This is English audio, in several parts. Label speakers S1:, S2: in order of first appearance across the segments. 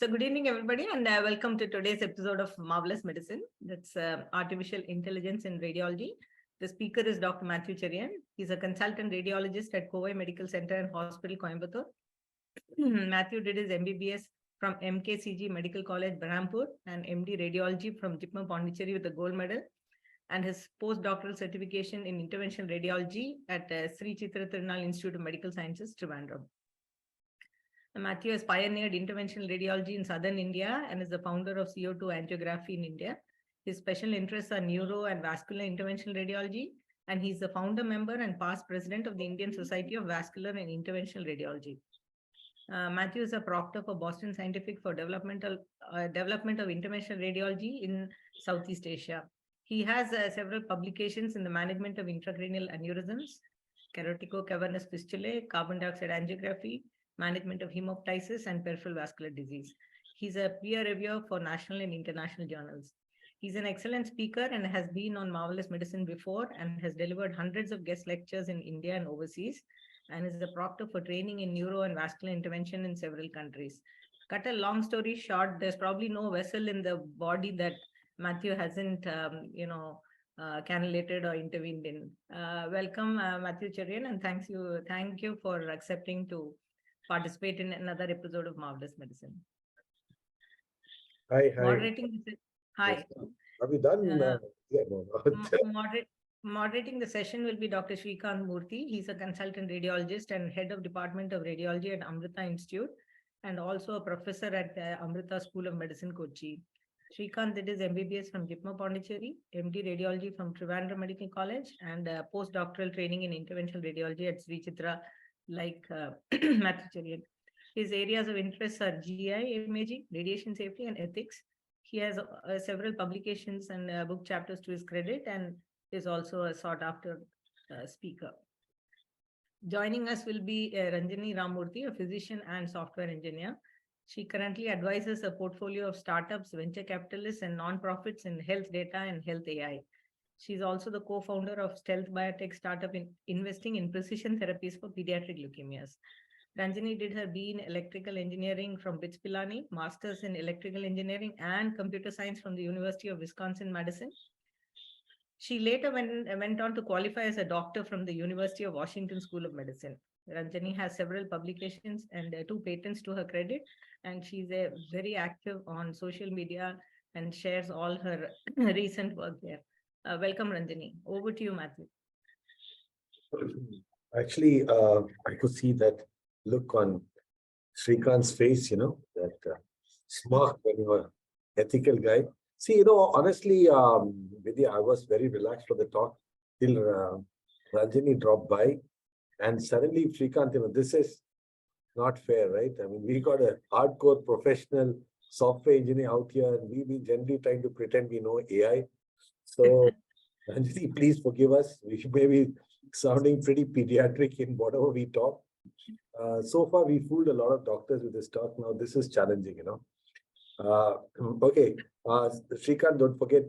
S1: So good evening, everybody, and welcome to today's episode of Marvelous Medicine. That's Artificial Intelligence in Radiology. The speaker is Dr. Mathew Cherian. He's a consultant radiologist at Coimbatore Medical Center and Hospital, Coimbatore. Matthew did his MBBS from MKCG Medical College, Berhampur, and MD Radiology from JIPMER Pondicherry with a gold medal, and his postdoctoral certification in interventional radiology at Sri Chitra Tirunal Institute of Medical Sciences, Trivandrum. Matthew has pioneered interventional radiology in southern India and is the founder of CO2 angiography in India. His special interests are neuro and vascular interventional radiology, and he's the founder member and past president of the Indian Society of Vascular and Interventional Radiology. Matthew is a proctor for Boston Scientific for development of interventional radiology in Southeast Asia. He has several publications in the management of intracranial aneurysms, carotico-cavernous fistulae, carbon dioxide angiography, management of hemoptysis, and peripheral vascular disease. He's a peer reviewer for national and international journals. He's an excellent speaker and has been on Marvelous Medicine before and has delivered hundreds of guest lectures in India and overseas, and is a proctor for training in neuro and vascular intervention in several countries. Cut a long story short, there's probably no vessel in the body that Matthew hasn't, cannulated or intervened in. Welcome, Mathew Cherian, and thank you for accepting to participate in another episode of Marvelous Medicine.
S2: Hi.
S1: Moderating. Hi.
S2: Have you done?
S1: Moderating the session will be Dr. Shrikant Murthy. He's a consultant radiologist and head of Department of Radiology at Amrita Institute, and also a professor at the Amrita School of Medicine, Kochi. Shrikant did his MBBS from JIPMER Pondicherry, MD Radiology from Trivandrum Medical College, and postdoctoral training in interventional radiology at Sri Chitra, like Mathew Cherian. His areas of interest are GI imaging, radiation safety, and ethics. He has several publications and book chapters to his credit, and is also a sought-after speaker. Joining us will be Ranjani Ramurthy, a physician and software engineer. She currently advises a portfolio of startups, venture capitalists, and nonprofits in health data and health AI. She's also the co-founder of stealth biotech startup investing in precision therapies for pediatric leukemias. Ranjani did her B in electrical engineering from BITS Pilani, master's in electrical engineering and computer science from the University of Wisconsin-Madison. She later went on to qualify as a doctor from the University of Washington School of Medicine. Ranjani has several publications and 2 patents to her credit, and she's very active on social media and shares all her recent work there. Welcome, Ranjani. Over to you, Matthew.
S2: Actually, I could see that look on Shrikant's face, that smirk when you are ethical guy. See, honestly, Vidya, I was very relaxed for the talk till Ranjani dropped by, and suddenly Shrikant, this is not fair, right? I mean, we got a hardcore professional software engineer out here, and we generally trying to pretend we know AI. So, Ranjani, please forgive us. We may be sounding pretty pediatric in whatever we talk. So far, we fooled a lot of doctors with this talk. Now, this is challenging, Okay. Shrikant, don't forget,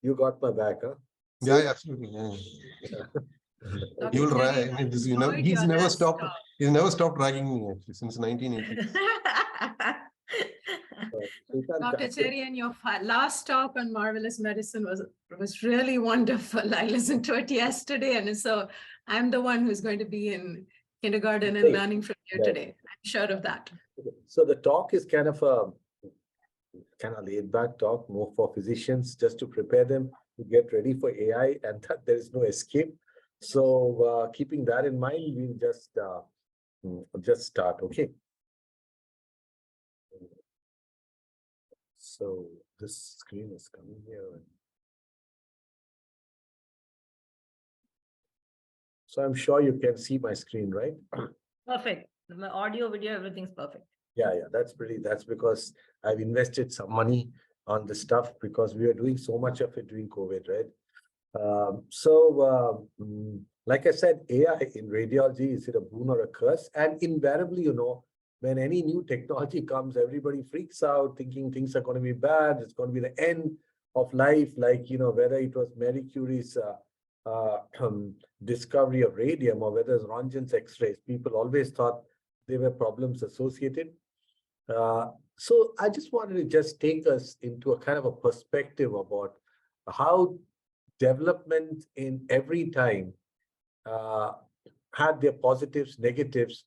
S2: you got my back, huh?
S3: So, yeah, absolutely. Yeah. You'll rag. I mean, he's never stopped. He's never stopped ragging me actually since 1980.
S4: Dr. Cherian, your last talk on Marvelous Medicine was really wonderful. I listened to it yesterday, and so I'm the one who's going to be in kindergarten and learning from you today. I'm sure of that.
S2: So the talk is kind of a laid back talk, more for physicians, just to prepare them to get ready for AI, and that there is no escape. So keeping that in mind, we'll just start, okay? So this screen is coming here. So I'm sure you can see my screen, right?
S1: Perfect. My audio, video, everything's perfect.
S2: Yeah, that's because I've invested some money on the stuff because we are doing so much of it during COVID, right? Like I said, AI in radiology, is it a boon or a curse? And invariably, when any new technology comes, everybody freaks out thinking things are going to be bad. It's going to be the end of life. Like, whether it was Marie Curie's discovery of radium or whether it's Röntgen's X-rays, people always thought there were problems associated. So I just wanted to just take us into a kind of a perspective about how development in every time uh, had their positives, negatives.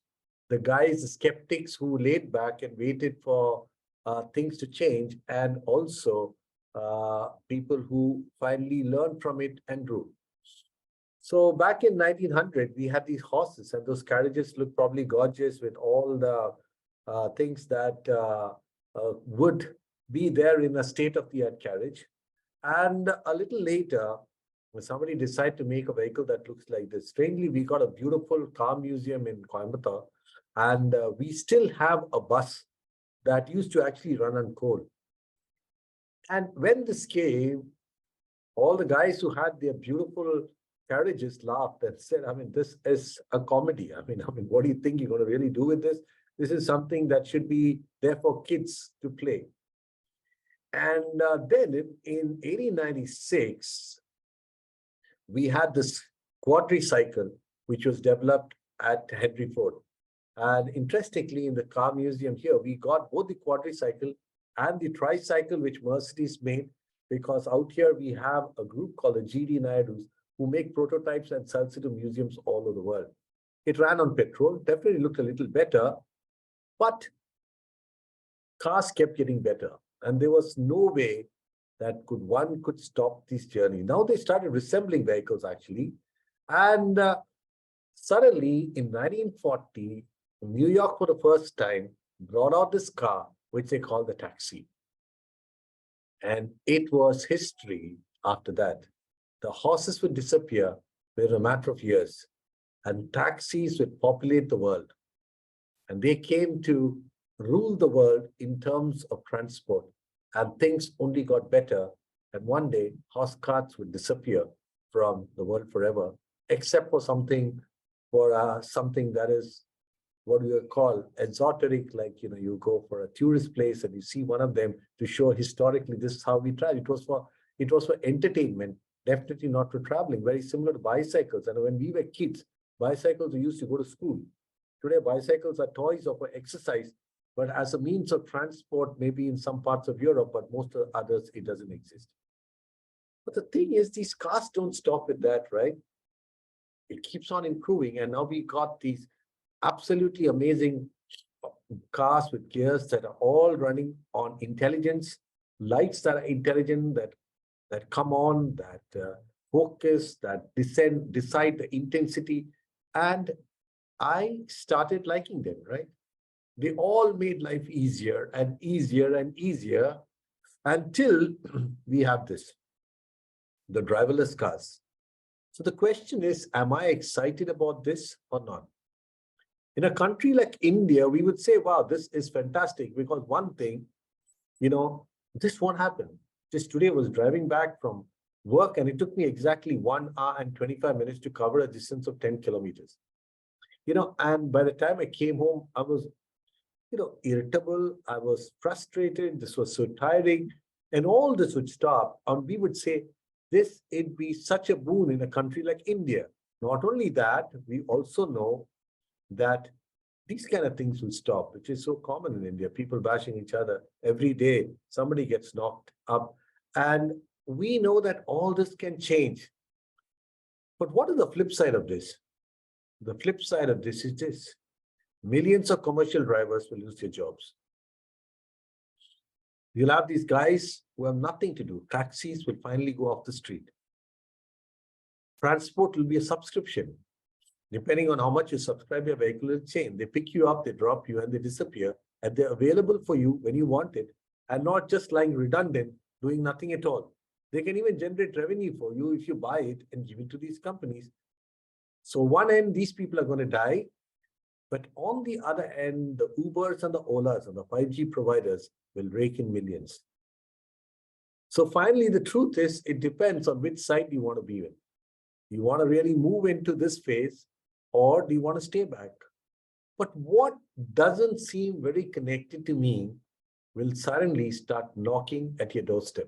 S2: The guys, the skeptics who laid back and waited for things to change, and also people who finally learned from it and grew. So back in 1900, we had these horses, and those carriages looked probably gorgeous with all the things that would be there in a state-of-the-art carriage. And a little later, when somebody decided to make a vehicle that looks like this, strangely, we got a beautiful car museum in Coimbatore, and we still have a bus that used to actually run on coal. And when this came, all the guys who had their beautiful carriages laughed and said, I mean, this is a comedy. I mean, what do you think you're going to really do with this? This is something that should be there for kids to play. And then in 1896, we had this quadricycle, which was developed at Henry Ford. And interestingly, in the car museum here, we got both the quadricycle and the tricycle, which Mercedes made, because out here we have a group called the GD Naidus who make prototypes and sells it to museums all over the world. It ran on petrol, definitely looked a little better, but cars kept getting better. And there was no way that one could stop this journey. Now they started resembling vehicles actually. And suddenly in 1940, New York for the first time brought out this car, which they call the taxi. And it was history after that. The horses would disappear within a matter of years, and taxis would populate the world. And they came to rule the world in terms of transport, and things only got better. And one day, horse carts would disappear from the world forever, except for something that is what we would call esoteric, like, you go for a tourist place and you see one of them to show historically this is how we travel. It was for entertainment, definitely not for traveling, very similar to bicycles. And when we were kids, bicycles we used to go to school. Today, bicycles are toys or for exercise, but as a means of transport, maybe in some parts of Europe, but most of others, it doesn't exist. But the thing is, these cars don't stop with that, right? It keeps on improving. And now we got these absolutely amazing cars with gears that are all running on intelligence, lights that are intelligent, that come on, that focus, that decide the intensity. And I started liking them, right? They all made life easier and easier and easier until we have this, the driverless cars. So the question is, am I excited about this or not? In a country like India, we would say, wow, this is fantastic, because one thing, this won't happen. Just today I was driving back from work and it took me exactly 1 hour and 25 minutes to cover a distance of 10 kilometers. And by the time I came home, I was, irritable. I was frustrated. This was so tiring, and all this would stop. And we would say, it'd be such a boon in a country like India. Not only that, we also know that these kind of things will stop, which is so common in India. People bashing each other every day. Somebody gets knocked up. And we know that all this can change. But what is the flip side of this? The flip side of this is this. Millions of commercial drivers will lose their jobs. You'll have these guys who have nothing to do. Taxis will finally go off the street. Transport will be a subscription. Depending on how much you subscribe your vehicle will change. They pick you up, they drop you, and they disappear. And they're available for you when you want it, and not just lying redundant, doing nothing at all. They can even generate revenue for you if you buy it and give it to these companies. So one end, these people are going to die. But on the other end, the Ubers and the Olas and the 5G providers will rake in millions. So finally, the truth is, it depends on which side you want to be in. You want to really move into this phase, or do you want to stay back? But what doesn't seem very connected to me will suddenly start knocking at your doorstep.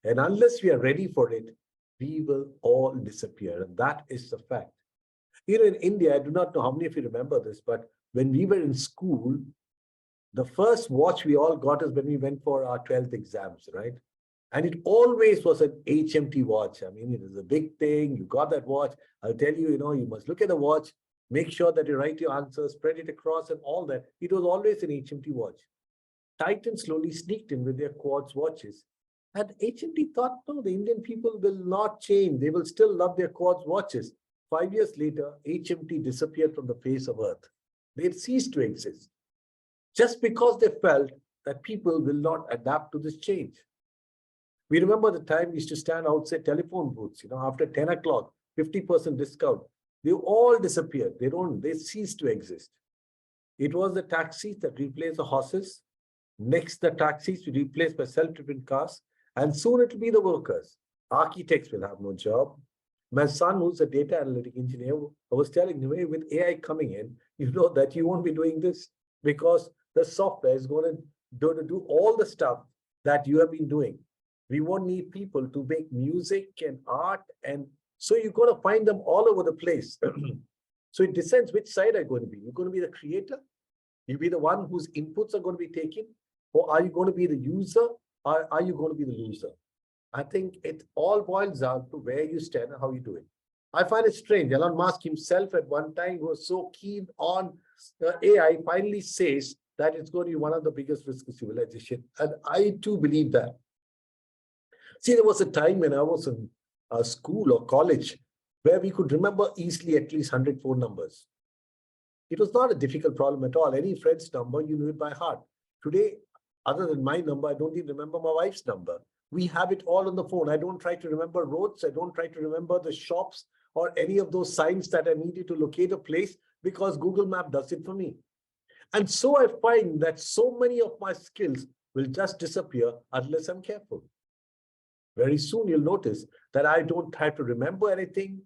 S2: And unless we are ready for it, we will all disappear. And that is the fact. Here in India, I do not know how many of you remember this, but when we were in school, The first watch we all got is when we went for our 12th exams, right? And it always was an HMT watch. I mean, it is a big thing. You got that watch. I'll tell you, you must look at the watch, make sure that you write your answers, spread it across and all that. It was always an HMT watch. Titan slowly sneaked in with their quartz watches. And HMT thought, no, the Indian people will not change. They will still love their quartz watches. 5 years later, HMT disappeared from the face of Earth. They had ceased to exist just because they felt that people will not adapt to this change. We remember the time we used to stand outside telephone booths, after 10 o'clock, 50% discount. They all disappeared. They ceased to exist. It was the taxis that replaced the horses. Next, the taxis will be replaced by self-driven cars. And soon it will be the workers. Architects will have no job. My son, who's a data analytic engineer, I was telling him, hey, with AI coming in, you know that you won't be doing this because the software is going to do all the stuff that you have been doing. We won't need people to make music and art. And so you're going to find them all over the place. So it decides which side are you going to be. You're going to be the creator. You'll be the one whose inputs are going to be taken. Or are you going to be the user? Or are you going to be the loser? I think it all boils down to where you stand and how you do it. I find it strange. Elon Musk himself at one time was so keen on AI finally says that it's going to be one of the biggest risks of civilization. And I too believe that. See, there was a time when I was in school or college where we could remember easily at least 100 phone numbers. It was not a difficult problem at all. Any friend's number, you knew it by heart. Today, other than my number, I don't even remember my wife's number. We have it all on the phone. I don't try to remember roads. I don't try to remember the shops or any of those signs that I needed to locate a place because Google Map does it for me. And so I find that so many of my skills will just disappear unless I'm careful. Very soon you'll notice that I don't have to remember anything.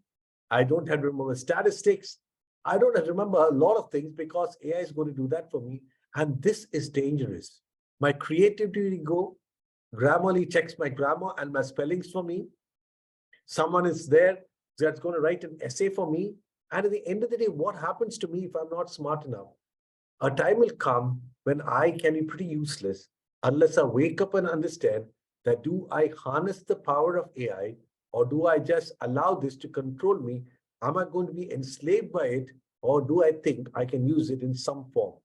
S2: I don't have to remember statistics. I don't have to remember a lot of things because AI is going to do that for me. And this is dangerous. My creativity will go. Grammarly checks my grammar and my spellings for me. Someone is there that's going to write an essay for me. And at the end of the day, what happens to me if I'm not smart enough? A time will come when I can be pretty useless unless I wake up and understand that do I harness the power of AI or do I just allow this to control me? Am I going to be enslaved by it or do I think I can use it in some form?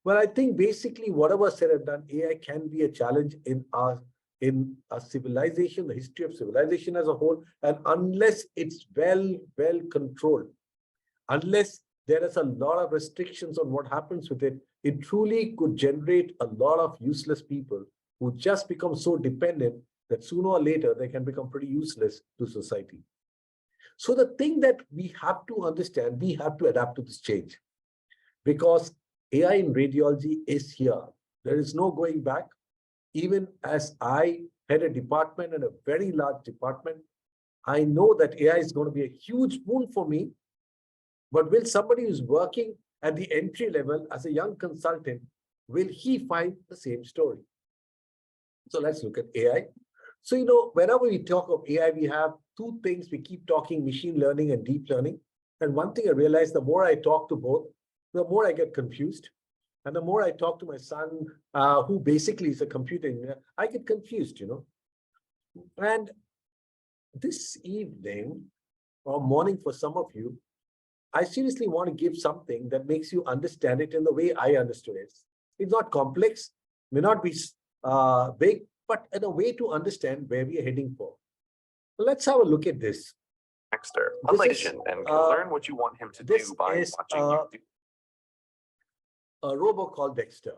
S2: Well, I think basically whatever said and done, AI can be a challenge in a civilization, the history of civilization as a whole, and unless it's well controlled, unless there is a lot of restrictions on what happens with it, it truly could generate a lot of useless people who just become so dependent that sooner or later they can become pretty useless to society. So the thing that we have to understand, we have to adapt to this change because AI in radiology is here. There is no going back. Even as I head a department and a very large department, I know that AI is going to be a huge boon for me. But will somebody who's working at the entry level as a young consultant, will he find the same story? So let's look at AI. So, whenever we talk of AI, we have two things. We keep talking machine learning and deep learning. And one thing I realized, the more I talk to both, the more I get confused. And the more I talk to my son, who basically is a computer engineer, I get confused, And this evening or morning for some of you, I seriously want to give something that makes you understand it in the way I understood it. It's not complex, may not be big, but in a way to understand where we are heading for. So let's have a look at this.
S5: Dexter, unlike Vision, and can learn what you want him to do by watching you do.
S2: A robot called Dexter.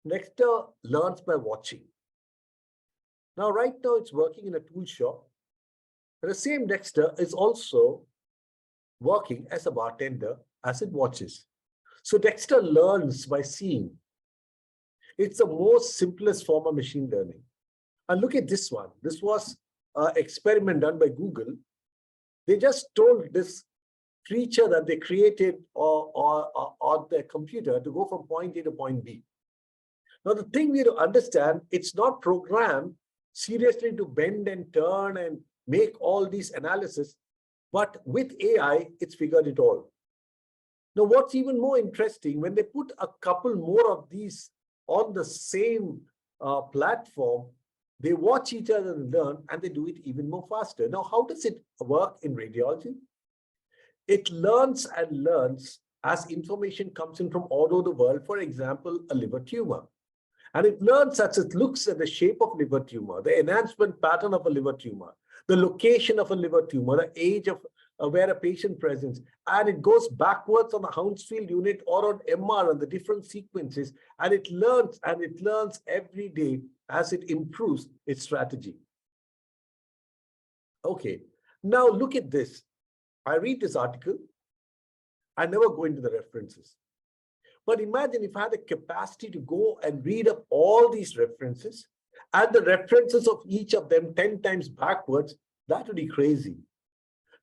S2: Dexter learns by watching. Now, right now, it's working in a tool shop. The same Dexter is also working as a bartender as it watches. So Dexter learns by seeing. It's the most simplest form of machine learning. And look at this one. This was an experiment done by Google. They just told this creature that they created on their computer to go from point A to point B. Now, the thing we have to understand, it's not programmed seriously to bend and turn and make all these analysis, but with AI, it's figured it all. Now, what's even more interesting, when they put a couple more of these on the same platform, they watch each other and learn, and they do it even more faster. Now, how does it work in radiology? It learns and learns as information comes in from all over the world. For example, a liver tumor. And it learns as it looks at the shape of liver tumor, the enhancement pattern of a liver tumor, the location of a liver tumor, the age of where a patient presents, and it goes backwards on the Hounsfield unit or on MR on the different sequences, and it learns every day as it improves its strategy. Okay, now look at this. I read this article. I never go into the references. But imagine if I had the capacity to go and read up all these references and the references of each of them 10 times backwards, that would be crazy.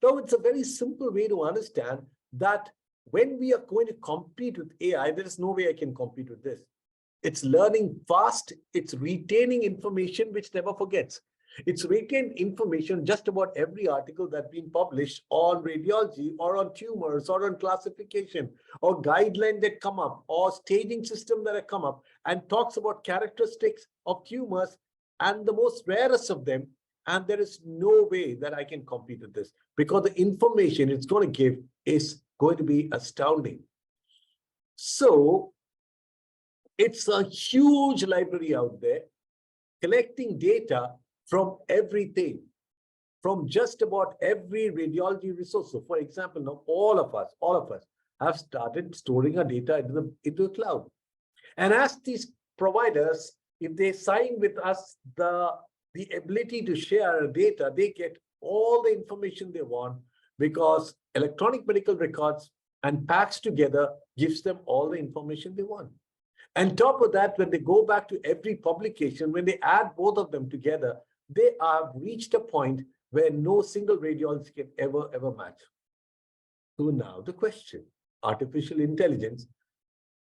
S2: Now, it's a very simple way to understand that when we are going to compete with AI, there is no way I can compete with this. It's learning fast. It's retaining information which never forgets. It's retained information just about every article that's been published on radiology or on tumors or on classification or guidelines that come up or staging system that have come up and talks about characteristics of tumors and the most rarest of them. And there is no way that I can compete with this because the information it's going to give is going to be astounding. So it's a huge library out there collecting data from everything, from just about every radiology resource. So for example, now all of us have started storing our data into the cloud. And as these providers, if they sign with us the ability to share data, they get all the information they want because electronic medical records and PACS together gives them all the information they want. And top of that, when they go back to every publication, when they add both of them together, they have reached a point where no single radiologist can ever match. So now the question, artificial intelligence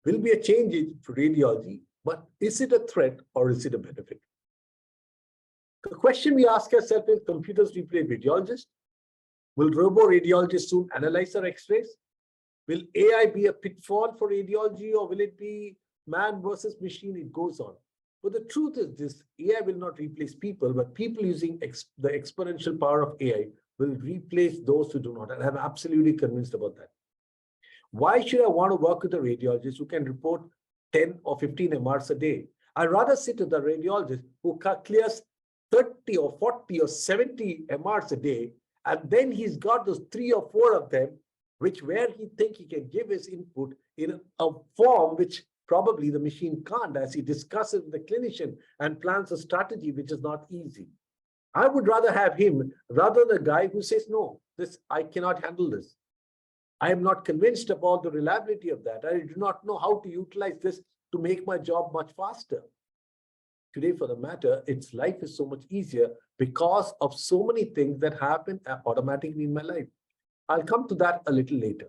S2: will be a change for radiology, but is it a threat or is it a benefit? The question we ask ourselves is, computers replace radiologists? Will robo-radiologists soon analyze our x-rays? Will AI be a pitfall for radiology, or will it be man versus machine? It goes on. But the truth is this, AI will not replace people, but people using the exponential power of AI will replace those who do not. And I'm absolutely convinced about that. Why should I want to work with a radiologist who can report 10 or 15 MRs a day? I'd rather sit with a radiologist who clears 30 or 40 or 70 MRs a day, and then he's got those 3 or 4 of them, where he thinks he can give his input in a form which probably the machine can't, as he discusses with the clinician and plans a strategy which is not easy. I would rather have him rather than the guy who says, no, I cannot handle this. I am not convinced about the reliability of that. I do not know how to utilize this to make my job much faster. Today, for the matter, its life is so much easier because of so many things that happen automatically in my life. I'll come to that a little later.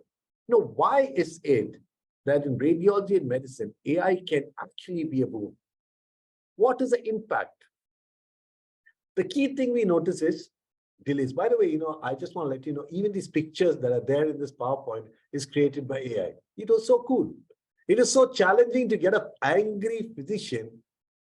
S2: Now, why is it that in radiology and medicine, AI can actually be a boon? What is the impact? The key thing we notice is delays. By the way, I just want to let you know, even these pictures that are there in this PowerPoint is created by AI. It was so cool. It is so challenging to get an angry physician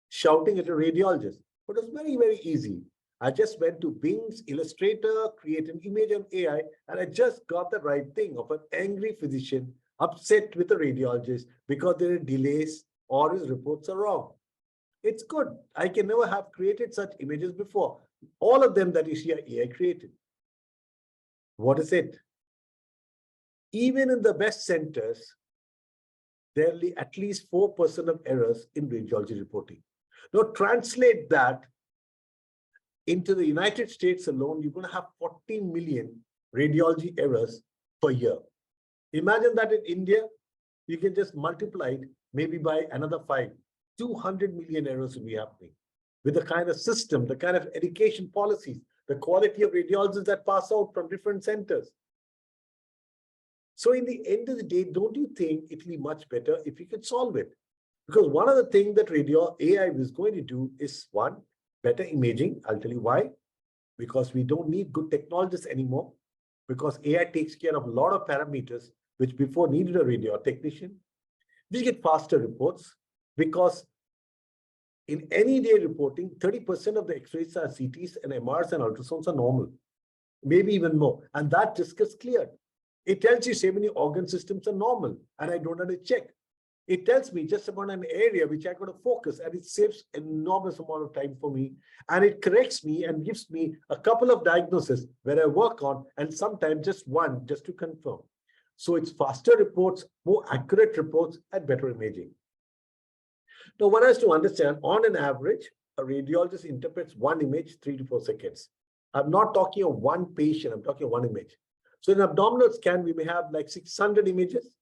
S2: shouting at a radiologist, but it was very, very easy. I just went to Bing's Illustrator, create an image on AI, and I just got the right thing of an angry physician upset with a radiologist because there are delays or his reports are wrong. It's good. I can never have created such images before. All of them that you see are AI created. What is it? Even in the best centers, there are at least 4% of errors in radiology reporting. Now translate that into the United States alone, you're going to have 14 million radiology errors per year. Imagine that in India, you can just multiply it maybe by another 5. 200 million errors will be happening with the kind of system, the kind of education policies, the quality of radiologists that pass out from different centers. So in the end of the day, don't you think it will be much better if you could solve it? Because one of the things that AI is going to do is, one, better imaging. I'll tell you why. Because we don't need good technologists anymore. Because AI takes care of a lot of parameters which before needed a radio technician. We get faster reports because in any day reporting, 30% of the X-rays are CTs and MRs and ultrasounds are normal, maybe even more. And that just gets cleared. It tells you so many organ systems are normal and I don't have to check. It tells me just about an area which I got to focus, and it saves enormous amount of time for me. And it corrects me and gives me a couple of diagnoses where I work on, and sometimes just one just to confirm. So it's faster reports, more accurate reports, and better imaging. Now, one has to understand, on an average, a radiologist interprets one image 3 to 4 seconds. I'm not talking of one patient, I'm talking of one image. So in an abdominal scan, we may have like 600 images.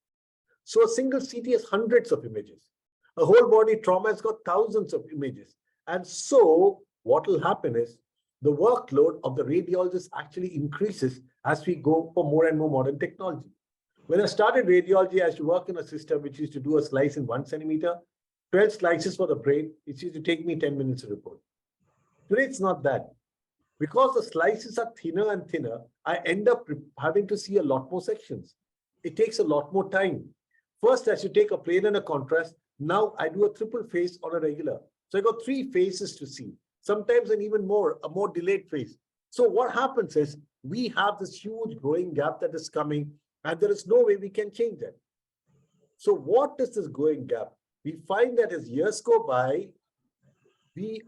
S2: So a single CT has hundreds of images. A whole body trauma has got thousands of images. And so what will happen is the workload of the radiologist actually increases as we go for more and more modern technology. When I started radiology, I used to work in a system which used to do a slice in 1 centimeter, 12 slices for the brain. It used to take me 10 minutes to report. Today, it's not that. Because the slices are thinner and thinner, I end up having to see a lot more sections. It takes a lot more time. First, I should take a plane and a contrast. Now I do a triple phase on a regular. So I got 3 phases to see, sometimes an even more, a more delayed phase. So what happens is we have this huge growing gap that is coming, and there is no way we can change that. So what is this growing gap? We find that as years go by, we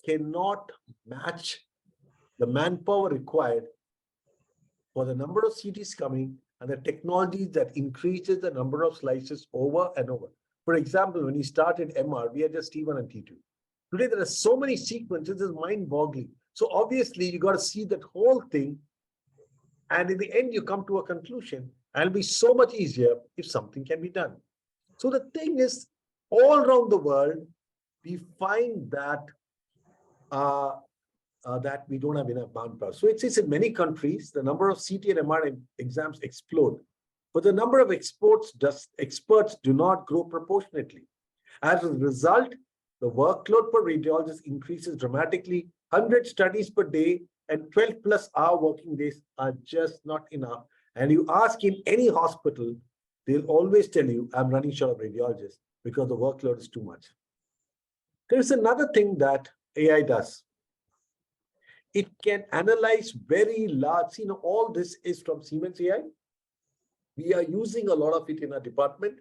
S2: cannot match the manpower required for the number of CTs coming and the technology that increases the number of slices over and over. For example, when we started MR, we had just T1 and T2. Today, there are so many sequences, it's mind-boggling. So obviously, you got to see that whole thing. And in the end, you come to a conclusion. And it'll be so much easier if something can be done. So the thing is, all around the world, we find that that we don't have enough manpower. So it's in many countries, the number of CT and MR exams explode, but the number of experts do not grow proportionately. As a result, the workload per radiologist increases dramatically. 100 studies per day and 12 plus hour working days are just not enough. And you ask in any hospital, they'll always tell you, I'm running short of radiologists because the workload is too much. There's another thing that AI does. It can analyze very large, all this is from Siemens AI. We are using a lot of it in our department.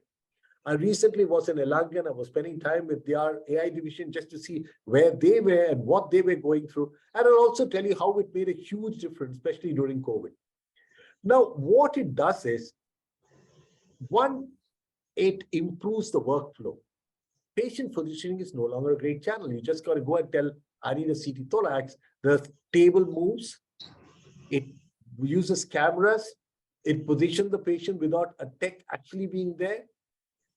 S2: I recently was in Elangan. I was spending time with their AI division just to see where they were and what they were going through. And I'll also tell you how it made a huge difference, especially during COVID. Now, what it does is, one, it improves the workflow. Patient positioning is no longer a great channel. You just got to go and tell, I need a CT thorax. The table moves. It uses cameras. It positions the patient without a tech actually being there.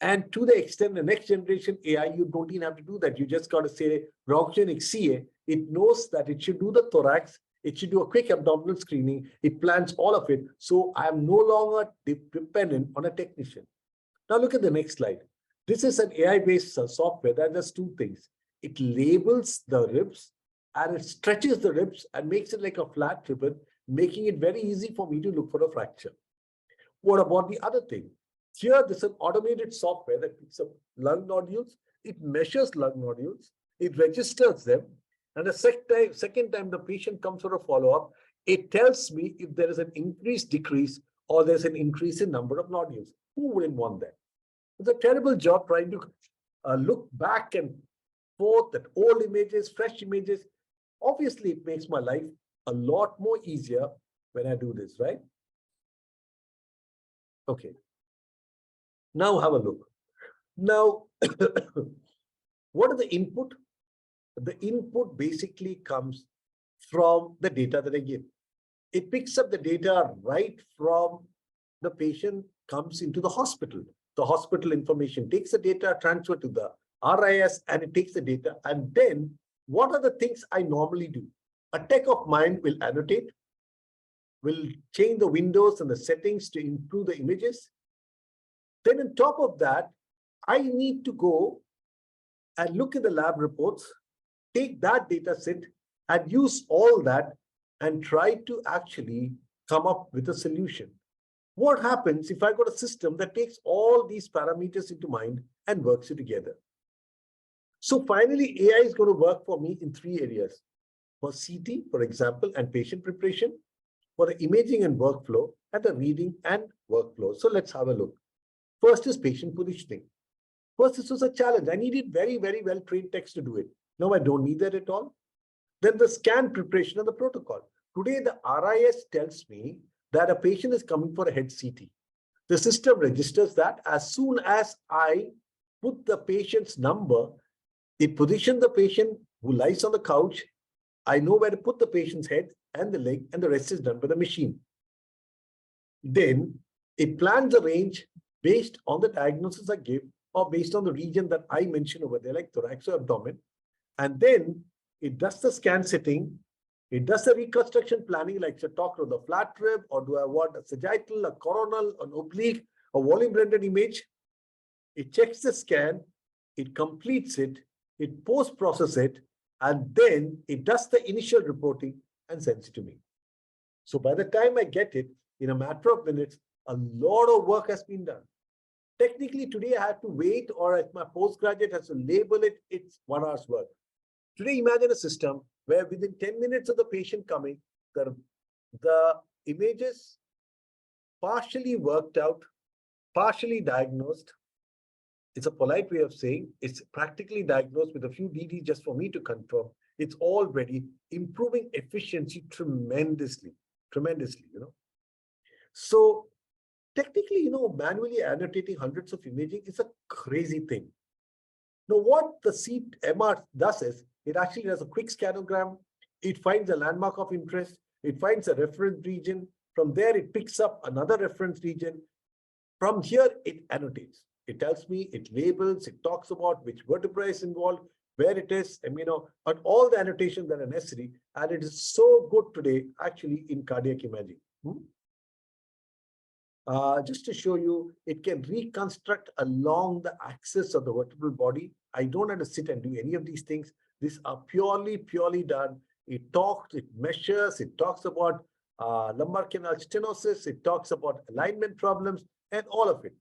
S2: And to the extent the next generation AI, you don't even have to do that. You just got to say, Rockgen XCA, it knows that it should do the thorax. It should do a quick abdominal screening. It plans all of it. So I am no longer dependent on a technician. Now look at the next slide. This is an AI-based software that does 2 things. It labels the ribs and it stretches the ribs and makes it like a flat ribbon, making it very easy for me to look for a fracture. What about the other thing? Here, this is an automated software that picks up lung nodules. It measures lung nodules. It registers them. And the second time the patient comes for a follow-up, it tells me if there is an increase, decrease, or there's an increase in number of nodules. Who wouldn't want that? It's a terrible job trying to look back and forth at old images, fresh images. Obviously, it makes my life a lot more easier when I do this, right? Okay. Now have a look. Now, what are the input? The input basically comes from the data that I give. It picks up the data right from the patient comes into the hospital. The hospital information takes the data, transfer to the RIS, and it takes the data. And then what are the things I normally do? A tech of mine will annotate, will change the windows and the settings to improve the images. Then on top of that, I need to go and look at the lab reports, take that data set and use all that and try to actually come up with a solution. What happens if I got a system that takes all these parameters into mind and works it together? So finally, AI is going to work for me in 3 areas. For CT, for example, and patient preparation, for the imaging and workflow, and the reading and workflow. So let's have a look. First is patient positioning. First, this was a challenge. I needed very, very well-trained techs to do it. Now I don't need that at all. Then the scan preparation and the protocol. Today, the RIS tells me that a patient is coming for a head CT. The system registers that. As soon as I put the patient's number, it positions the patient who lies on the couch. I know where to put the patient's head and the leg, and the rest is done by the machine. Then it plans a range based on the diagnosis I give, or based on the region that I mentioned over there, like thorax or abdomen. And then it does the scan setting. It does the reconstruction planning, like to talk to the flat rib, or do I want a sagittal, a coronal, an oblique, a volume rendered image? It checks the scan, it completes it, it post-processes it, and then it does the initial reporting and sends it to me. So by the time I get it, in a matter of minutes, a lot of work has been done. Technically, today I have to wait, or if my postgraduate has to label it, it's 1 hour's work. Today, imagine a system where within 10 minutes of the patient coming, the images partially worked out, partially diagnosed. It's a polite way of saying it's practically diagnosed with a few DD just for me to confirm. It's all ready, improving efficiency tremendously, So technically, manually annotating hundreds of imaging is a crazy thing. Now, what the MR does is, it actually does a quick scanogram. It finds a landmark of interest. It finds a reference region. From there, it picks up another reference region. From here, it annotates. It tells me, it labels, it talks about which vertebra is involved, where it is, and all the annotations that are necessary. And it is so good today, actually, in cardiac imaging. Just to show you, it can reconstruct along the axis of the vertebral body. I don't have to sit and do any of these things. These are purely done. It talks, it measures, it talks about lumbar canal stenosis, it talks about alignment problems, and all of it.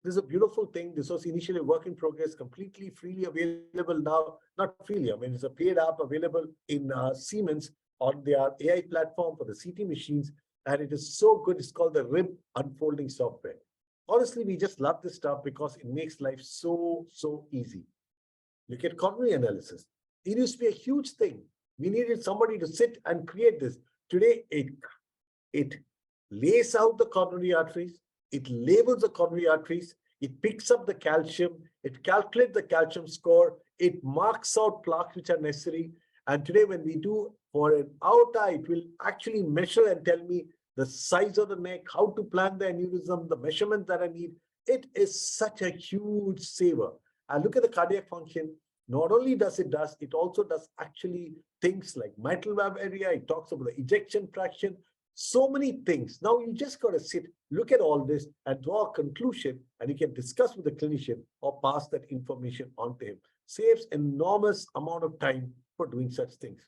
S2: This is a beautiful thing. This was initially a work in progress, completely freely available now. Not freely, it's a paid app available in Siemens on their AI platform for the CT machines. And it is so good. It's called the rib unfolding software. Honestly, we just love this stuff because it makes life so easy. Look at coronary analysis. It used to be a huge thing. We needed somebody to sit and create this. Today, it lays out the coronary arteries. It labels the coronary arteries. It picks up the calcium. It calculates the calcium score. It marks out plaques which are necessary. And today, when we do for an aorta, it will actually measure and tell me the size of the neck, how to plan the aneurysm, the measurements that I need. It is such a huge saver. And look at the cardiac function. Not only does it also does actually things like mitral valve area. It talks about the ejection fraction. So many things. Now you just got to sit, look at all this, and draw a conclusion, and you can discuss with the clinician or pass that information on to him. Saves enormous amount of time for doing such things.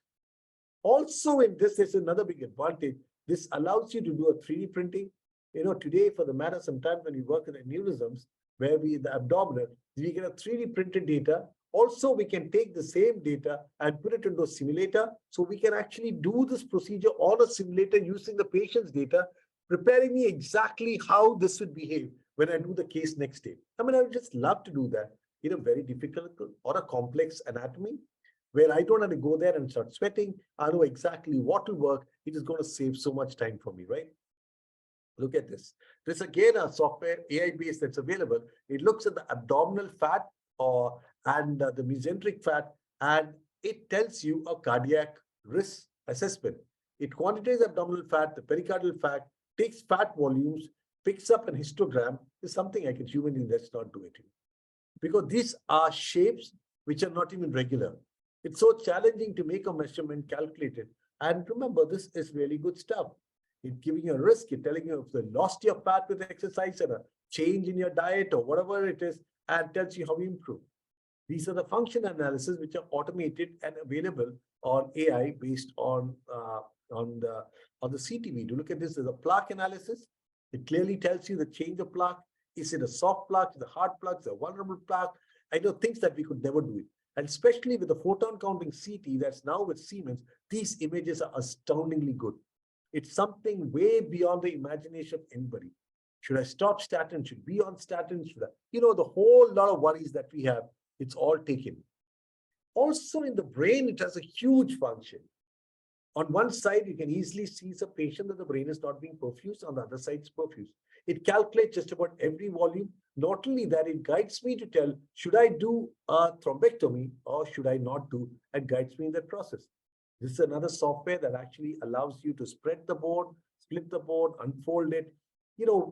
S2: Also in this, there's another big advantage. This allows you to do a 3D printing. Today, for the matter, sometimes when you work in aneurysms, where the abdominal, we get a 3D printed data. Also, we can take the same data and put it into a simulator. So we can actually do this procedure on a simulator using the patient's data, preparing me exactly how this would behave when I do the case next day. I would just love to do that in a very difficult or a complex anatomy, where I don't have to go there and start sweating. I know exactly what will work. It is going to save so much time for me, right? Look at this. There's again a software, AI-based, that's available. It looks at the abdominal fat and the mesenteric fat, and it tells you a cardiac risk assessment. It quantifies abdominal fat, the pericardial fat, takes fat volumes, picks up an histogram. Is something I can humanly, let's not do it. Because these are shapes which are not even regular. It's so challenging to make a measurement, calculate it. And remember, this is really good stuff. It's giving you a risk. It's telling you if you lost your fat with exercise or a change in your diet or whatever it is, and tells you how you improve. These are the function analysis which are automated and available on AI based on the CTV. To look at this, there's a plaque analysis. It clearly tells you the change of plaque. Is it a soft plaque? Is it a hard plaque? Is it a vulnerable plaque? I know things that we could never do it. And especially with the photon counting CT that's now with Siemens, these images are astoundingly good. It's something way beyond the imagination of anybody. Should I stop statin? Should I be on statin? Should I? The whole lot of worries that we have, it's all taken. Also in the brain, it has a huge function. On one side, you can easily see a patient that the brain is not being perfused. On the other side, it's perfused. It calculates just about every volume. Not only that, it guides me to tell, should I do a thrombectomy or should I not do, and guides me in that process. This is another software that actually allows you to spread the board, split the board, unfold it.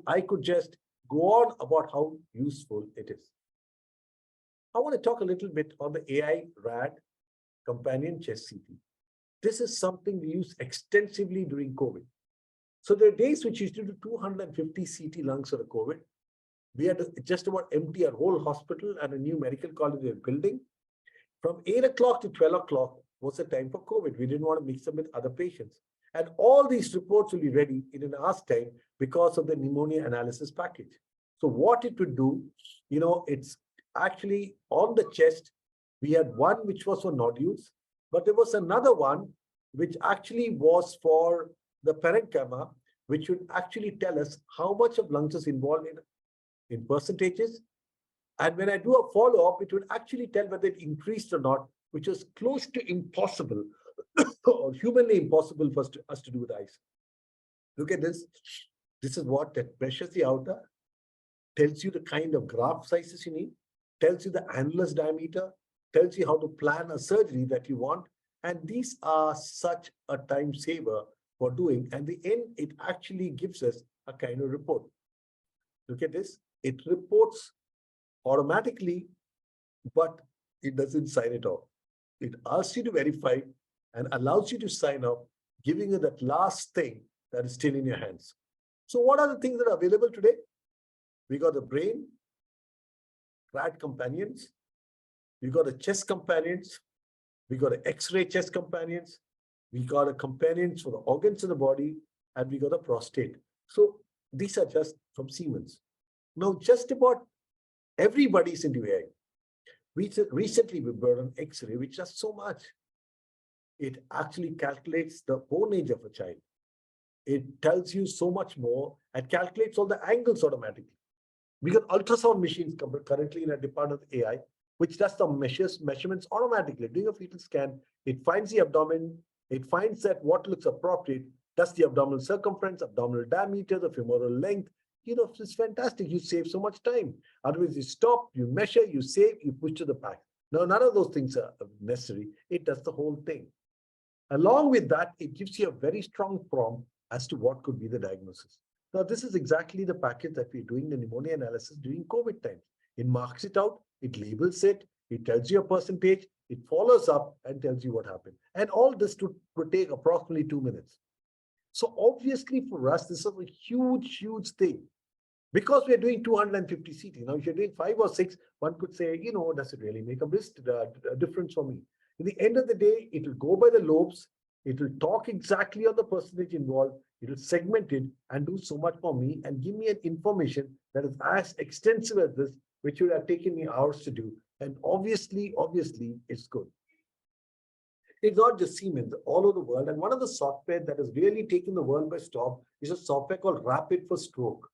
S2: I could just go on about how useful it is. I want to talk a little bit on the AI RAD companion chest CT. This is something we use extensively during COVID. So there are days which used to do 250 CT lungs for the COVID. We had to just about empty our whole hospital and a new medical college we were building. From 8 o'clock to 12 o'clock was the time for COVID. We didn't want to mix them with other patients. And all these reports will be ready in an hour's time because of the pneumonia analysis package. So what it would do, it's actually on the chest. We had one which was for nodules, but there was another one which actually was for the parenchyma, which would actually tell us how much of lungs is involved in percentages. And when I do a follow-up, it would actually tell whether it increased or not, which was close to impossible or humanly impossible for us to do with eyes. Look at this. This is what that measures the outer, tells you the kind of graft sizes you need, tells you the annulus diameter, tells you how to plan a surgery that you want. And these are such a time saver for doing. And the end, it actually gives us a kind of report. Look at this. It reports automatically, but it doesn't sign it off. It asks you to verify and allows you to sign off, giving you that last thing that is still in your hands. So what are the things that are available today? We got the brain, RAD companions. We got the chest companions. We got the X-ray chest companions. We got a companions for the organs in the body, and we got a prostate. So these are just from Siemens. Now, just about everybody's into AI. Recently, we brought an X-ray, which does so much. It actually calculates the bone age of a child. It tells you so much more and calculates all the angles automatically. We got ultrasound machines currently in a department of AI, which does the measurements automatically. Doing a fetal scan, it finds the abdomen, it finds that what looks appropriate, does the abdominal circumference, abdominal diameter, the femoral length. It's fantastic. You save so much time. Otherwise, you stop, you measure, you save, you push to the back. Now, none of those things are necessary. It does the whole thing. Along with that, it gives you a very strong prompt as to what could be the diagnosis. Now, this is exactly the package that we're doing the pneumonia analysis during COVID times. It marks it out, it labels it, it tells you a percentage, it follows up and tells you what happened. And all this would take approximately 2 minutes. So obviously for us, this is a huge, huge thing. Because we are doing 250 CT. Now, if you're doing 5 or 6, one could say, does it really make a difference for me? In the end of the day, it will go by the lobes. It will talk exactly on the percentage involved. It will segment it and do so much for me and give me an information that is as extensive as this, which would have taken me hours to do. And obviously, it's good. It's not just Siemens, all over the world. And one of the software that has really taken the world by storm is a software called Rapid for Stroke.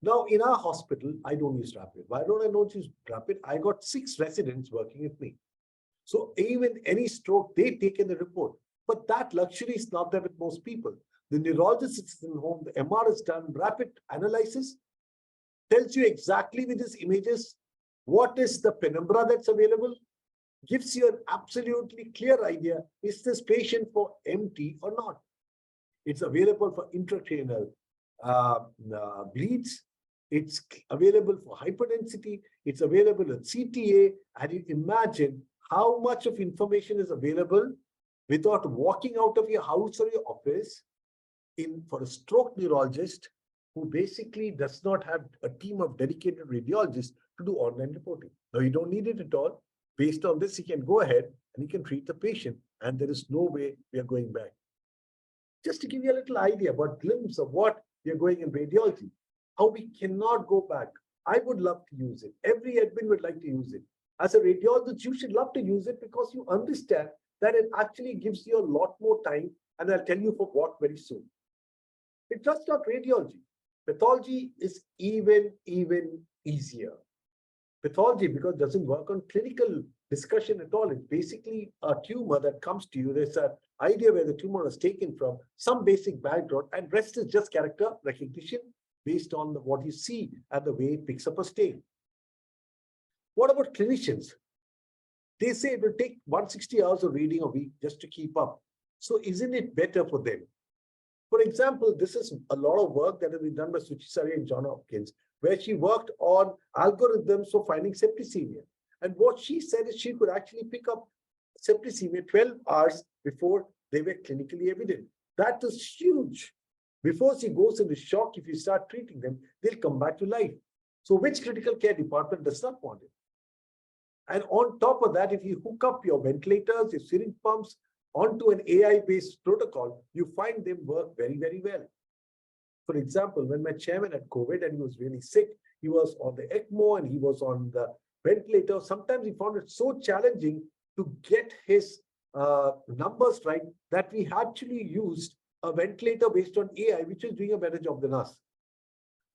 S2: Now, in our hospital, I don't use Rapid. Why don't I not use Rapid? I got 6 residents working with me. So even any stroke, they take in the report. But that luxury is not there with most people. The neurologist sits in home, the MR is done, rapid analysis, tells you exactly with these images, what is the penumbra that's available, gives you an absolutely clear idea, is this patient for MT or not? It's available for intracranial bleeds. It's available for hyperdensity. It's available at CTA. And you imagine how much of information is available without walking out of your house or your office for a stroke neurologist who basically does not have a team of dedicated radiologists to do online reporting. Now, you don't need it at all. Based on this, you can go ahead and you can treat the patient, and there is no way we are going back. Just to give you a little idea about glimpse of what we are going in radiology. How we cannot go back. I would love to use it. Every admin would like to use it. As a radiologist, you should love to use it because you understand that it actually gives you a lot more time. And I'll tell you for what very soon. It's just not radiology. Pathology is even easier. Pathology, because it doesn't work on clinical discussion at all. It's basically a tumor that comes to you. There's an idea where the tumor is taken from, some basic background, and rest is just character recognition based on what you see and the way it picks up a stain. What about clinicians? They say it will take 160 hours of reading a week just to keep up. So isn't it better for them? For example, this is a lot of work that has been done by Suchisari and John Hopkins, where she worked on algorithms for finding septicemia. And what she said is she could actually pick up septicemia 12 hours before they were clinically evident. That is huge. Before she goes into shock, if you start treating them, they'll come back to life. So which critical care department does not want it? And on top of that, if you hook up your ventilators, your syringe pumps onto an AI-based protocol, you find them work very well. For example, when my chairman had COVID and he was really sick, he was on the ECMO and he was on the ventilator. Sometimes he found it so challenging to get his numbers right that we actually used a ventilator based on AI, which is doing a better job than us.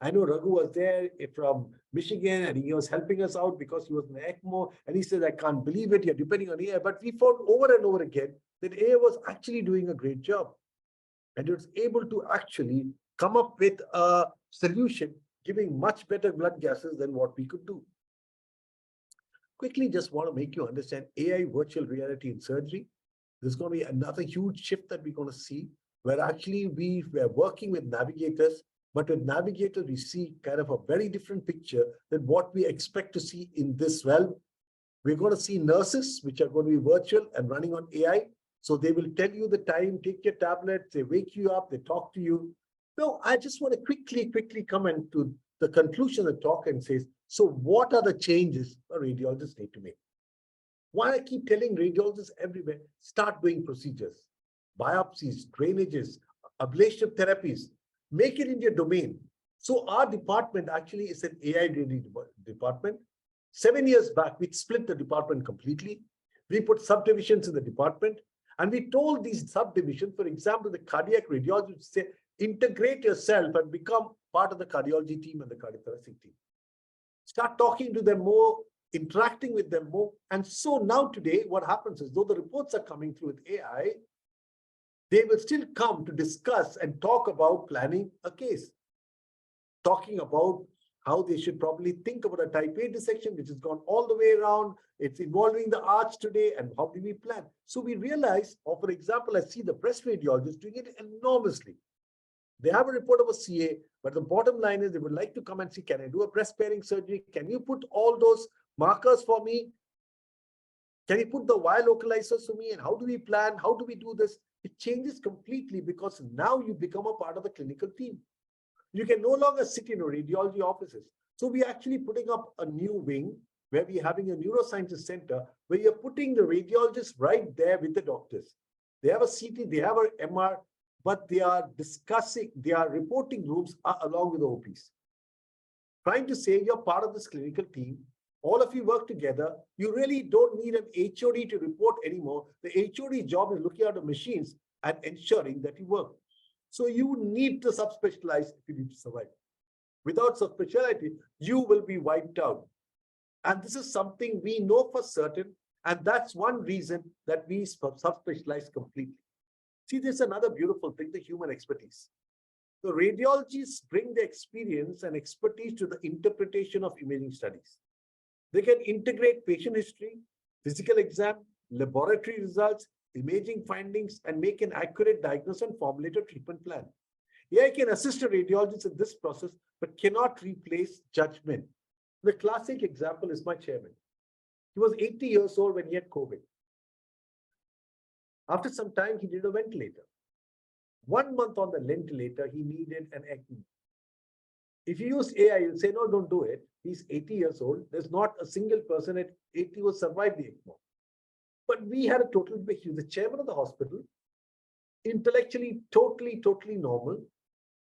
S2: I know Raghu was there from Michigan and he was helping us out because he was in the ECMO and he said, I can't believe it, you're depending on AI. But we found over and over again that AI was actually doing a great job. And it was able to actually come up with a solution giving much better blood gases than what we could do. Quickly, just want to make you understand AI virtual reality in surgery. There's going to be another huge shift that we're going to see, where actually we were working with navigators, but with navigators, we see kind of a very different picture than what we expect to see in this realm. We're going to see nurses, which are going to be virtual and running on AI. So they will tell you the time, take your tablets, they wake you up, they talk to you. Now, I just want to quickly comment to the conclusion of the talk and says, so what are the changes a radiologist need to make? Why I keep telling radiologists everywhere, start doing procedures, biopsies, drainages, ablation therapies, make it in your domain. So our department actually is an AI-ready department. 7 years back, we split the department completely. We put subdivisions in the department. And we told these subdivisions, for example, the cardiac radiology, say, integrate yourself and become part of the cardiology team and the cardiothoracic team. Start talking to them more, interacting with them more. And so now today, what happens is, though the reports are coming through with AI, they will still come to discuss and talk about planning a case, talking about how they should probably think about a type A dissection, which has gone all the way around. It's involving the arch today, and how do we plan? So we realize, or for example, I see the breast radiologists doing it enormously. They have a report of a CA, but the bottom line is they would like to come and see, can I do a breast sparing surgery? Can you put all those markers for me? Can you put the wire localizers for me? And how do we plan? How do we do this? It changes completely because now you become a part of the clinical team. You can no longer sit in radiology offices. So we're actually putting up a new wing where we're having a neurosciences center where you're putting the radiologists right there with the doctors. They have a CT, they have an MR, but they are discussing, their reporting rooms are along with the OPs. Trying to say you're part of this clinical team, all of you work together, you really don't need an HOD to report anymore. The HOD job is looking at the machines and ensuring that you work. So you need to subspecialize if you need to survive. Without subspecialty, you will be wiped out. And this is something we know for certain. And that's one reason that we subspecialize completely. See, there's another beautiful thing, the human expertise. The radiologists bring the experience and expertise to the interpretation of imaging studies. They can integrate patient history, physical exam, laboratory results, imaging findings, and make an accurate diagnosis and formulate a treatment plan. AI can assist a radiologist in this process, but cannot replace judgment. The classic example is my chairman. He was 80 years old when he had COVID. After some time, he did a ventilator. 1 month on the ventilator, he needed an ECMO. If you use AI, you'll say, no, don't do it. He's 80 years old. There's not a single person at 80 who survived the ECMO. But we had a total, he was the chairman of the hospital, intellectually totally normal.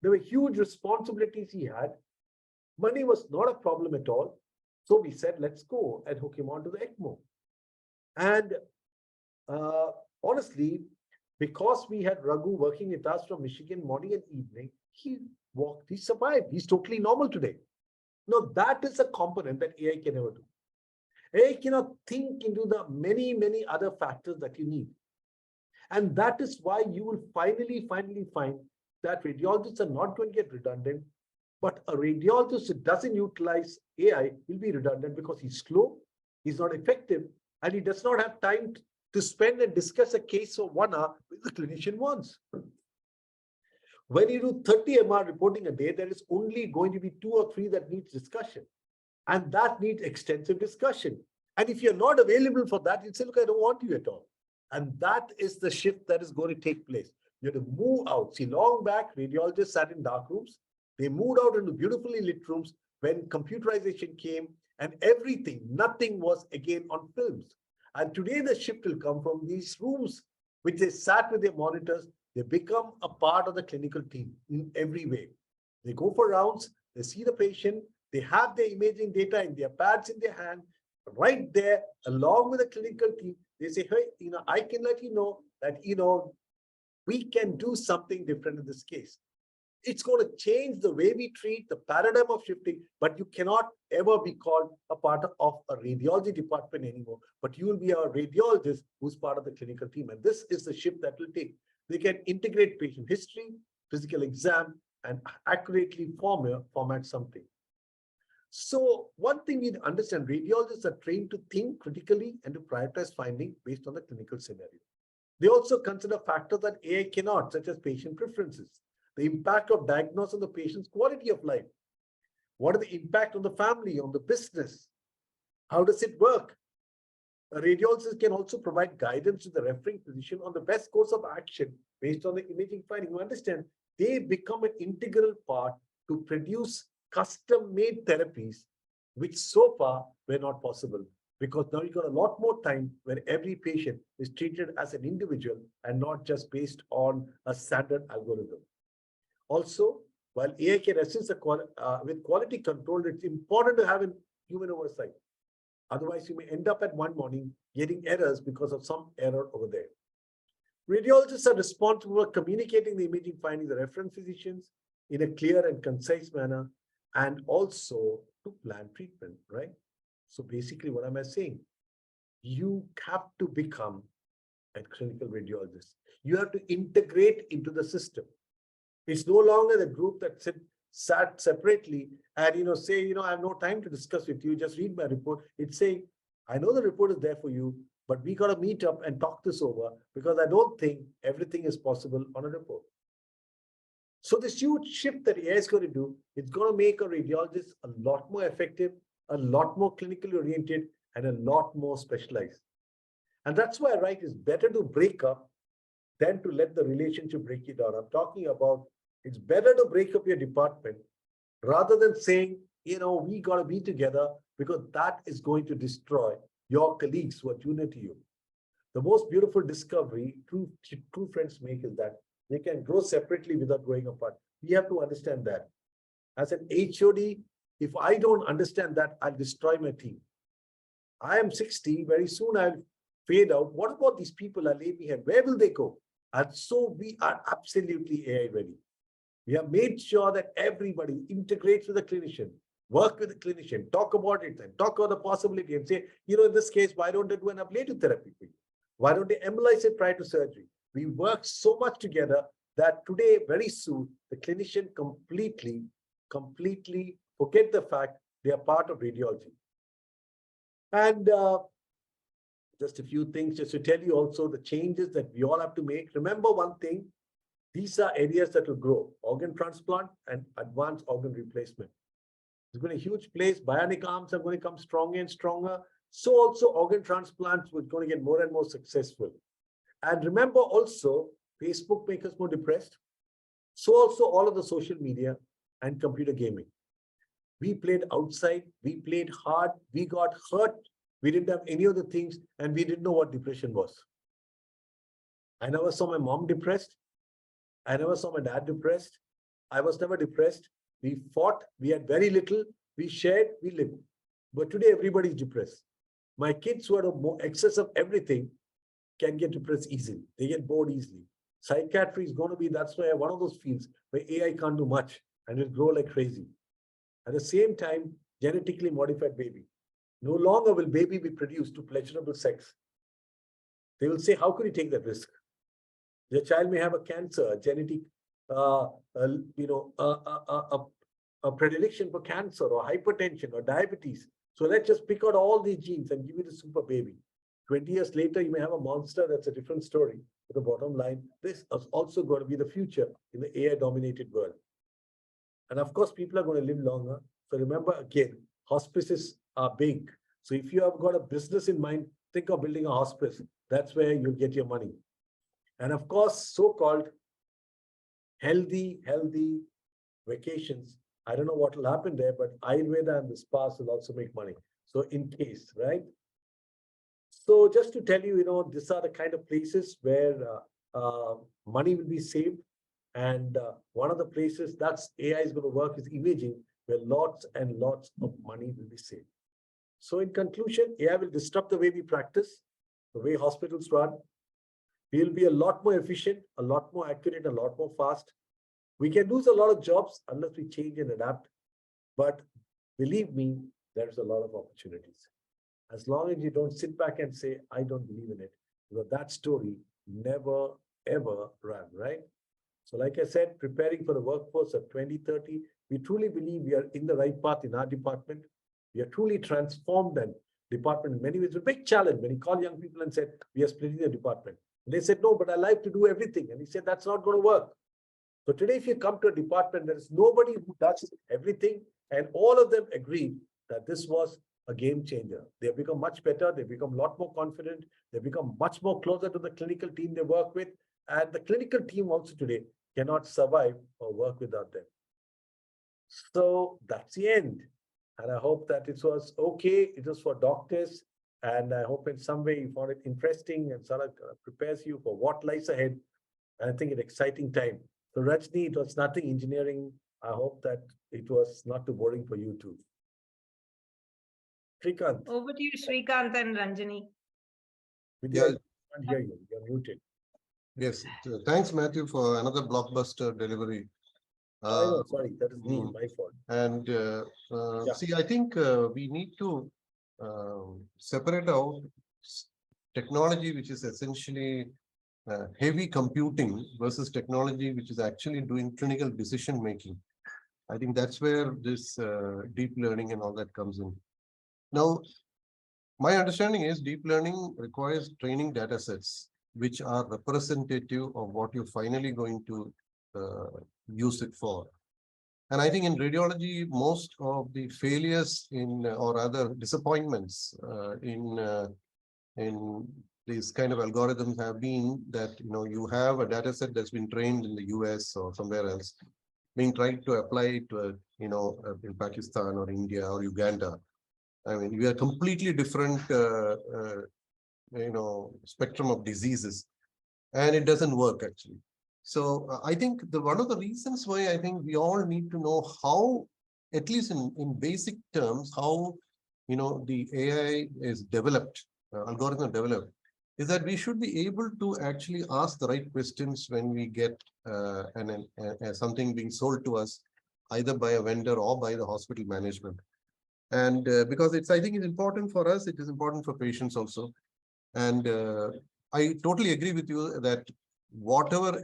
S2: There were huge responsibilities he had. Money was not a problem at all. So we said, let's go and hook him onto the ECMO. And honestly, because we had Raghu working with us from Michigan morning and evening, he survived. He's totally normal today. Now, that is a component that AI can never do. AI cannot think into the many, many other factors that you need. And that is why you will finally find that radiologists are not going to get redundant, but a radiologist who doesn't utilize AI will be redundant because he's slow, he's not effective, and he does not have time to spend and discuss a case for 1 hour with the clinician wants. When you do 30 MR reporting a day, there is only going to be 2 or 3 that needs discussion. And that needs extensive discussion. And if you're not available for that, you say, look, I don't want you at all. And that is the shift that is going to take place. You have to move out. See, long back, radiologists sat in dark rooms. They moved out into beautifully lit rooms when computerization came and everything, nothing was again on films. And today the shift will come from these rooms, which they sat with their monitors. They become a part of the clinical team in every way. They go for rounds, they see the patient, they have their imaging data in their pads in their hand, right there, along with the clinical team. They say, hey, I can let you know that, we can do something different in this case. It's going to change the way we treat, the paradigm of shifting, but you cannot ever be called a part of a radiology department anymore, but you will be a radiologist who's part of the clinical team. And this is the shift that will take. They can integrate patient history, physical exam, and accurately format something. So one thing we need to understand, radiologists are trained to think critically and to prioritize findings based on the clinical scenario. They also consider factors that AI cannot, such as patient preferences, the impact of diagnosis on the patient's quality of life. What is the impact on the family, on the business? How does it work? A radiologist can also provide guidance to the referring physician on the best course of action based on the imaging finding. You understand, they become an integral part to produce custom-made therapies, which so far were not possible. Because now you've got a lot more time where every patient is treated as an individual and not just based on a standard algorithm. Also, while AI can assist with quality control, it's important to have a human oversight. Otherwise, you may end up at one morning getting errors because of some error over there. Radiologists are responsible for communicating the imaging findings to reference physicians in a clear and concise manner, and also to plan treatment, right? So basically, what am I saying? You have to become a clinical radiologist. You have to integrate into the system. It's no longer the group that sat separately and say, I have no time to discuss with you, just read my report. It's saying, I know the report is there for you, but we got to meet up and talk this over because I don't think everything is possible on a report. So this huge shift that AI is going to do, it's going to make a radiologist a lot more effective, a lot more clinically oriented, and a lot more specialized. And that's why I write it's better to break up than to let the relationship break you down. I'm talking about it's better to break up your department rather than saying, we got to be together, because that is going to destroy your colleagues who are junior to you. The most beautiful discovery true friends make is that they can grow separately without growing apart. We have to understand that. As an HOD, if I don't understand that, I'll destroy my team. I am 60, very soon I'll fade out. What about these people are leaving here? Where will they go? And so we are absolutely AI ready. We have made sure that everybody integrates with the clinician, work with the clinician, talk about it, and talk about the possibility and say, in this case, why don't they do an ablative therapy for you? Why don't they embolize it prior to surgery? We work so much together that today, very soon, the clinician completely forget the fact they are part of radiology. And just a few things just to tell you also the changes that we all have to make. Remember one thing, these are areas that will grow: organ transplant and advanced organ replacement. It's going to be a huge place. Bionic arms are going to come stronger and stronger. So also organ transplants are going to get more and more successful. And remember also, Facebook makes us more depressed. So also all of the social media and computer gaming. We played outside, we played hard, we got hurt, we didn't have any of the things, and we didn't know what depression was. I never saw my mom depressed. I never saw my dad depressed. I was never depressed. We fought, we had very little, we shared, we lived. But today everybody's depressed. My kids who are more excess of everything can get depressed easily. They get bored easily. Psychiatry is going to be, that's why one of those fields where AI can't do much and it'll grow like crazy. At the same time, genetically modified baby. No longer will baby be produced to pleasurable sex. They will say, how could you take that risk? Your child may have a cancer, a genetic, a predilection for cancer or hypertension or diabetes. So let's just pick out all these genes and give you the super baby. 20 years later, you may have a monster. That's a different story. But the bottom line, this is also going to be the future in the AI-dominated world. And of course, people are going to live longer. So remember, again, hospices are big. So if you have got a business in mind, think of building a hospice. That's where you'll get your money. And of course, so-called healthy vacations. I don't know what will happen there, but Ayurveda and the spas will also make money. So in case, right? So just to tell you, these are the kind of places where money will be saved. And one of the places that's AI is going to work is imaging, where lots and lots of money will be saved. So in conclusion, AI will disrupt the way we practice, the way hospitals run. We will be a lot more efficient, a lot more accurate, a lot more fast. We can lose a lot of jobs unless we change and adapt. But believe me, there's a lot of opportunities. As long as you don't sit back and say, I don't believe in it, because that story never, ever ran, right? So like I said, preparing for the workforce of 2030, we truly believe we are in the right path in our department. We are truly transformed and department in many ways. It's a big challenge when you call young people and said, we are splitting the department. And they said, no, but I like to do everything. And he said, that's not going to work. So today, if you come to a department, there is nobody who does everything. And all of them agreed that this was a game changer. They have become much better. They've become a lot more confident. They've become much more closer to the clinical team they work with. And the clinical team also today cannot survive or work without them. So that's the end. And I hope that it was okay. It was for doctors. And I hope in some way you found it interesting and sort of prepares you for what lies ahead. And I think an exciting time. So Rajni, it was nothing engineering. I hope that it was not too boring for you too. Srikanth.
S1: Over to you, Srikanth and Ranjani.
S2: Vidya, I can't hear you. You're muted.
S3: Yes. Thanks, Matthew, for another blockbuster delivery.
S2: No, sorry, that is me, my fault.
S3: And see, I think we need to separate out technology, which is essentially heavy computing versus technology, which is actually doing clinical decision making. I think that's where this deep learning and all that comes in. Now, my understanding is deep learning requires training data sets, which are representative of what you're finally going to use it for. And I think in radiology, most of the failures or other disappointments in these kind of algorithms have been that you have a data set that's been trained in the US or somewhere else, being tried to apply it to in Pakistan or India or Uganda. I mean, we are completely different spectrum of diseases, and it doesn't work actually. So I think one of the reasons why I think we all need to know how, at least in basic terms, how the AI is developed, algorithm developed, is that we should be able to actually ask the right questions when we get something being sold to us, either by a vendor or by the hospital management. And because I think it's important for us, it is important for patients also. And I totally agree with you that whatever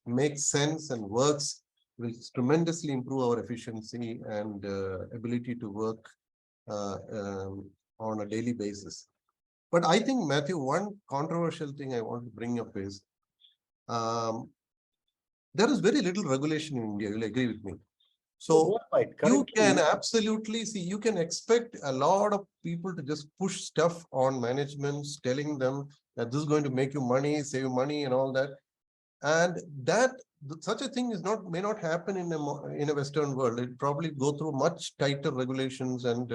S3: makes sense and works will tremendously improve our efficiency and ability to work on a daily basis. But I think, Matthew, one controversial thing I want to bring up is there is very little regulation in India. You'll agree with me. So you can absolutely see, you can expect a lot of people to just push stuff on managements, telling them that this is going to make you money, save you money and all that. And that such a thing may not happen in a Western world. It probably go through much tighter regulations and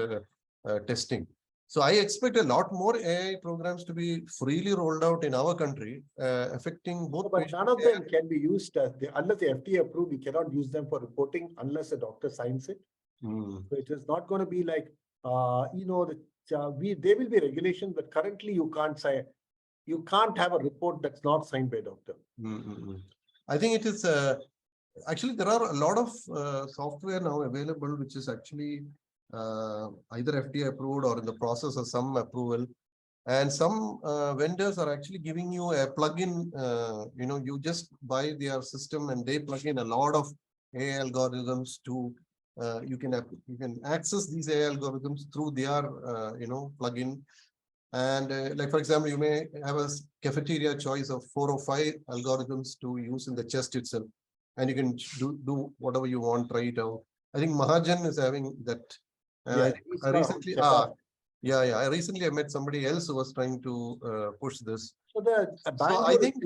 S3: testing. So I expect a lot more AI programs to be freely rolled out in our country, affecting both.
S2: But none of them can be used unless the FDA approved. We cannot use them for reporting unless a doctor signs it. So it is not going to be like, there will be regulations, but currently you can't say, you can't have a report that's not signed by a doctor.
S3: I think it is, actually there are a lot of software now available, which is actually either FDA approved or in the process of some approval. And some vendors are actually giving you a plugin, you just buy their system and they plug in a lot of AI algorithms to, you can access these AI algorithms through their, plugin. And like, for example, you may have a cafeteria choice of 4 or 5 algorithms to use in the chest itself. And you can do whatever you want, try it out. I think Mahajan is having that. And I recently, I recently met somebody else who was trying to push this.
S2: So
S3: I think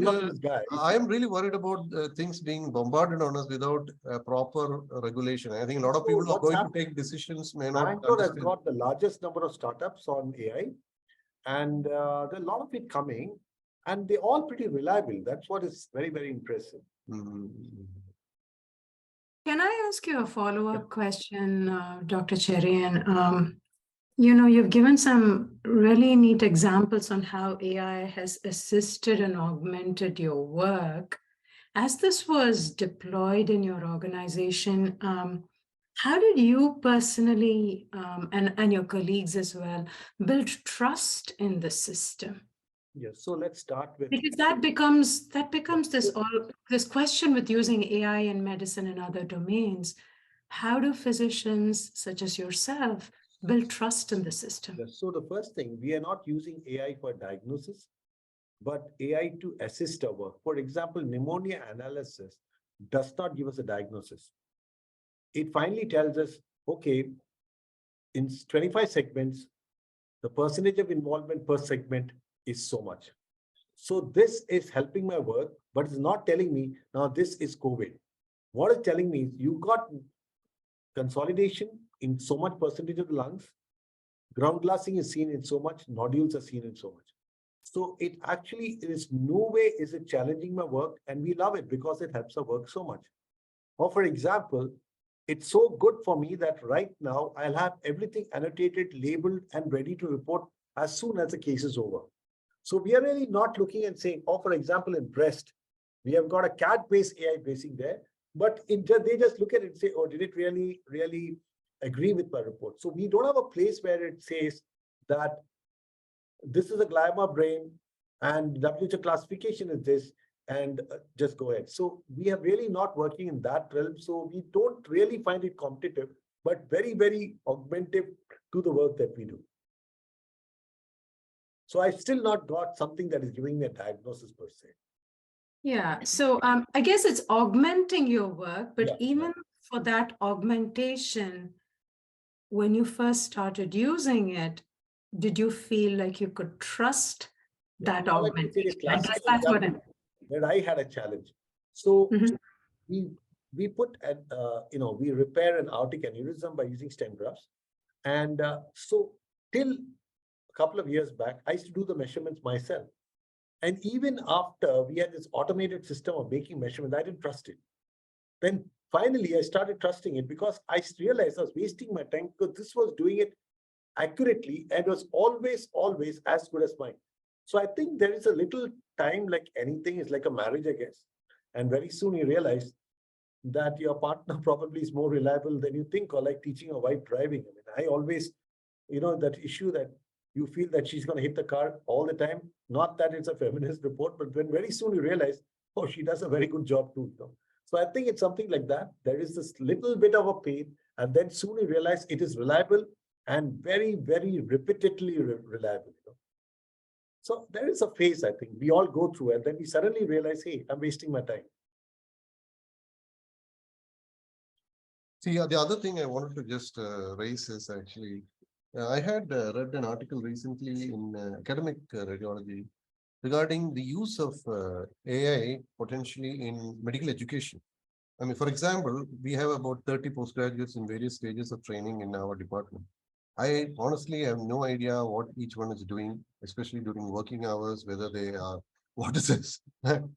S3: I am really worried about things being bombarded on us without proper regulation. I think a lot of people are going to take decisions, may not.
S2: Bangalore has got the largest number of startups on AI, and there are a lot of it coming, and they're all pretty reliable. That's what is very, very impressive.
S4: Can I ask you a follow-up question, Dr. Cherian? You've given some really neat examples on how AI has assisted and augmented your work. As this was deployed in your organization, how did you personally and your colleagues as well build trust in the system?
S2: Yes, so let's start with,
S4: because that becomes this question with using AI in medicine and other domains. How do physicians such as yourself build trust in the system?
S2: Yes, so the first thing, we are not using AI for diagnosis, but AI to assist our work. For example, pneumonia analysis does not give us a diagnosis. It finally tells us, okay, in 25 segments, the percentage of involvement per segment is so much. So this is helping my work, but it's not telling me, now this is COVID. What it's telling me is you got consolidation in so much percentage of the lungs, ground glassing is seen in so much, nodules are seen in so much. So it actually is no way is it challenging my work, and we love it because it helps our work so much. Or for example, it's so good for me that right now I'll have everything annotated, labeled, and ready to report as soon as the case is over. So we are really not looking and saying, oh, for example, in breast, we have got a CAD-based AI basing there, but they just look at it and say, oh, did it really agree with my report? So we don't have a place where it says that this is a glioma brain and WHO classification is this, and just go ahead. So we are really not working in that realm. So we don't really find it competitive, but very, very augmentative to the work that we do. So I've still not got something that is giving me a diagnosis per se.
S4: Yeah, so I guess it's augmenting your work, but even for that augmentation, when you first started using it, did you feel like you could trust that augmentation?
S2: That I had a challenge. So we put at, we repair an aortic aneurysm by using stent grafts. And so till a couple of years back, I used to do the measurements myself. And even after we had this automated system of making measurements, I didn't trust it. Then finally, I started trusting it because I realized I was wasting my time because this was doing it accurately and was always as good as mine. So I think there is a little time, like anything, is like a marriage, I guess. And very soon you realize that your partner probably is more reliable than you think, or like teaching a wife driving. I mean, I always, that issue that you feel that she's going to hit the car all the time. Not that it's a feminist report, but when very soon you realize, oh, she does a very good job too. So I think it's something like that. There is this little bit of a pain, and then soon you realize it is reliable and very, very repeatedly reliable. So there is a phase, I think, we all go through, and then we suddenly realize, hey, I'm wasting my time.
S3: See, the other thing I wanted to just raise is actually, I had read an article recently in academic radiology regarding the use of AI potentially in medical education. I mean, for example, we have about 30 postgraduates in various stages of training in our department. I honestly have no idea what each one is doing, especially during working hours, whether they are, what is this?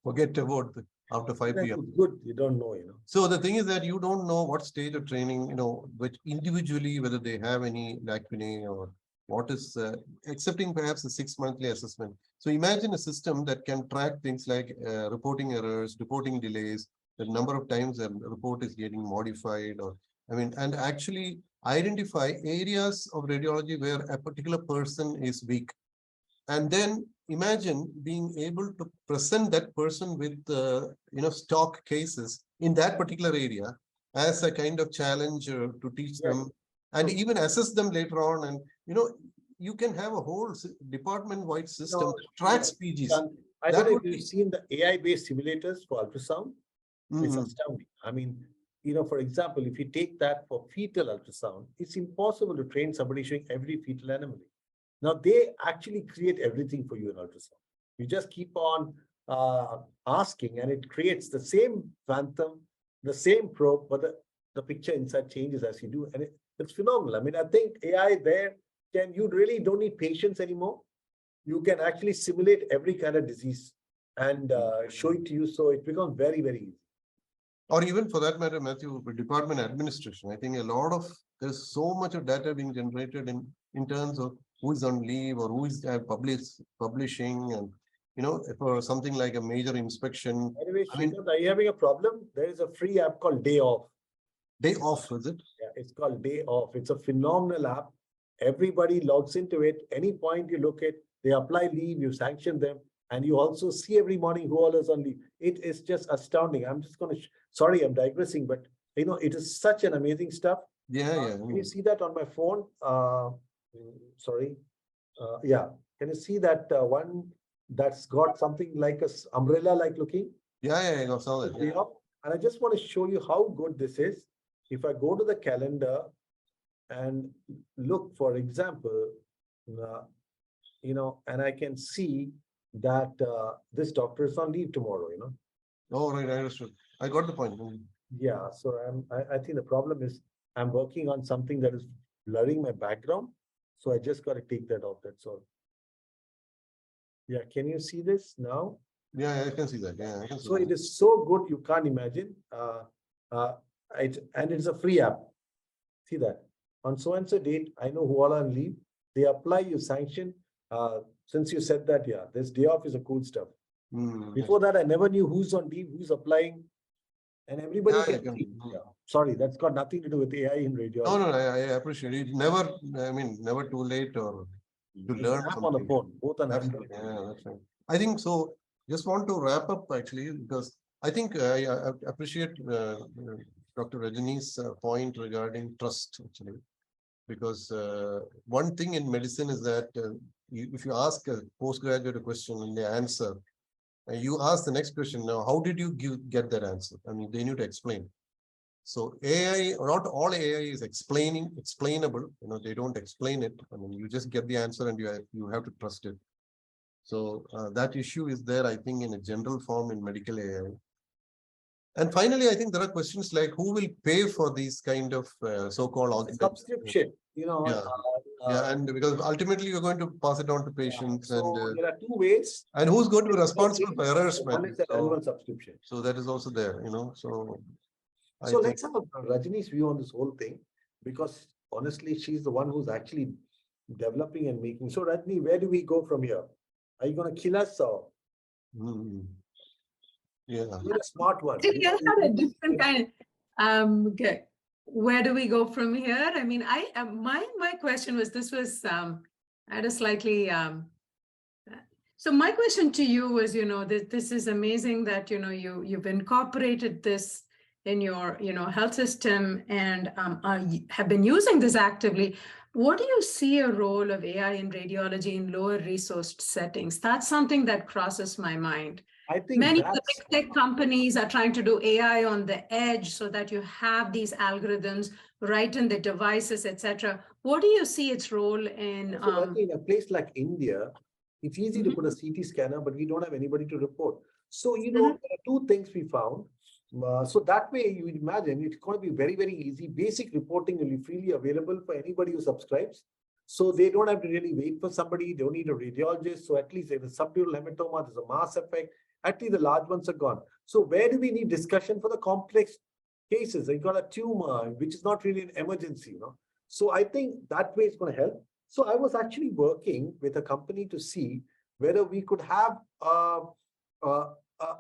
S3: Forget about after 5 p.m.
S2: It's good. You don't know,
S3: So the thing is that you don't know what stage of training, which individually, whether they have any lacunae or what is, accepting perhaps a 6-monthly assessment. So imagine a system that can track things like reporting errors, reporting delays, the number of times a report is getting modified, and actually identify areas of radiology where a particular person is weak. And then imagine being able to present that person with, stock cases in that particular area as a kind of challenge to teach them and even assess them later on. And, you can have a whole department-wide system that tracks PGs.
S2: I don't know if you've seen the AI-based simulators for ultrasound. It's
S3: Mhm.
S2: astounding. I mean, for example, if you take that for fetal ultrasound, it's impossible to train somebody showing every fetal anomaly. Now, they actually create everything for you in ultrasound. You just keep on asking, and it creates the same phantom, the same probe, but the picture inside changes as you do. And it's phenomenal. I mean, I think AI there, you really don't need patience anymore. You can actually simulate every kind of disease and show it to you. So it becomes very, very easy.
S3: Or even for that matter, Matthew, department administration. I think there's so much of data being generated in terms of who is on leave or who is publishing, and for something like a major inspection.
S2: Anyway, are you having a problem? There is a free app called Day Off.
S3: Day Off, is it?
S2: Yeah, it's called Day Off. It's a phenomenal app. Everybody logs into it. Any point you look at, they apply leave, you sanction them, and you also see every morning who all is on leave. It is just astounding. I'm just going to, sorry, I'm digressing, but it is such an amazing stuff.
S3: Yeah.
S2: Can you see that on my phone? Sorry. Yeah. Can you see that one that's got something like a umbrella-like looking?
S3: Yeah, I saw that.
S2: Yeah. And I just want to show you how good this is. If I go to the calendar and look, for example, and I can see that this doctor is on leave tomorrow,
S3: Oh, right, I understood. I got the point.
S2: Yeah, so I think the problem is I'm working on something that is blurring my background. So I just got to take that off, that's all. Yeah, can you see this now?
S3: Yeah, I can see that. Yeah, I can see
S2: so
S3: that.
S2: It is so good, you can't imagine. And it's a free app. See that? On so-and-so date, I know who all are on leave. They apply, you sanction. Since you said that, yeah, this Day Off is a cool stuff. Before that, I never knew who's on leave, who's applying. And everybody can see. Yeah. Sorry, that's got nothing to do with AI in radiology.
S3: No, I appreciate it. Never too late or to learn
S2: app
S3: something.
S2: on the phone, both on
S3: Absolutely. Yeah, that's right. I think so. Just want to wrap up actually, because I think I appreciate Dr. Rajani's point regarding trust actually, because one thing in medicine is that if you ask a postgraduate a question and they answer, you ask the next question. Now, how did you get that answer? I mean, they need to explain. So AI, not all AI is explainable. They don't explain it. I mean, you just get the answer and you have to trust it. So that issue is there, I think, in a general form in medical AI. And finally, I think there are questions like who will pay for these kind of so-called
S2: subscription,
S3: Yeah, and because ultimately you're going to pass it on to patients.
S2: So
S3: and
S2: there are two ways.
S3: And who's going to be responsible for errors?
S2: One is an annual subscription.
S3: So that is also there, So
S2: let's have Rajini's view on this whole thing, because honestly, she's the one who's actually developing and making. So Rajini, where do we go from here? Are you going to kill us or?
S3: Yeah,
S2: you're a smart one.
S4: You had a different kind. Okay. Where do we go from here? I mean, my question was, I had a slightly. So my question to you was, this is amazing that you've incorporated this in your health system and have been using this actively. What do you see a role of AI in radiology in lower resourced settings? That's something that crosses my mind.
S2: I think
S4: many of the big tech companies are trying to do AI on the edge so that you have these algorithms right in the devices, etc. What do you see its role in?
S2: In a place like India, it's easy to put a CT scanner, but we don't have anybody to report. So, there are two things we found. So that way, you imagine it's going to be very, very easy. Basic reporting will be freely available for anybody who subscribes. So they don't have to really wait for somebody. They don't need a radiologist. So at least if there's a subdural hematoma, there's a mass effect. At least the large ones are gone. So where do we need discussion for the complex cases? You got a tumor, which is not really an emergency, you know. So I think that way it's going to help. So I was actually working with a company to see whether we could have a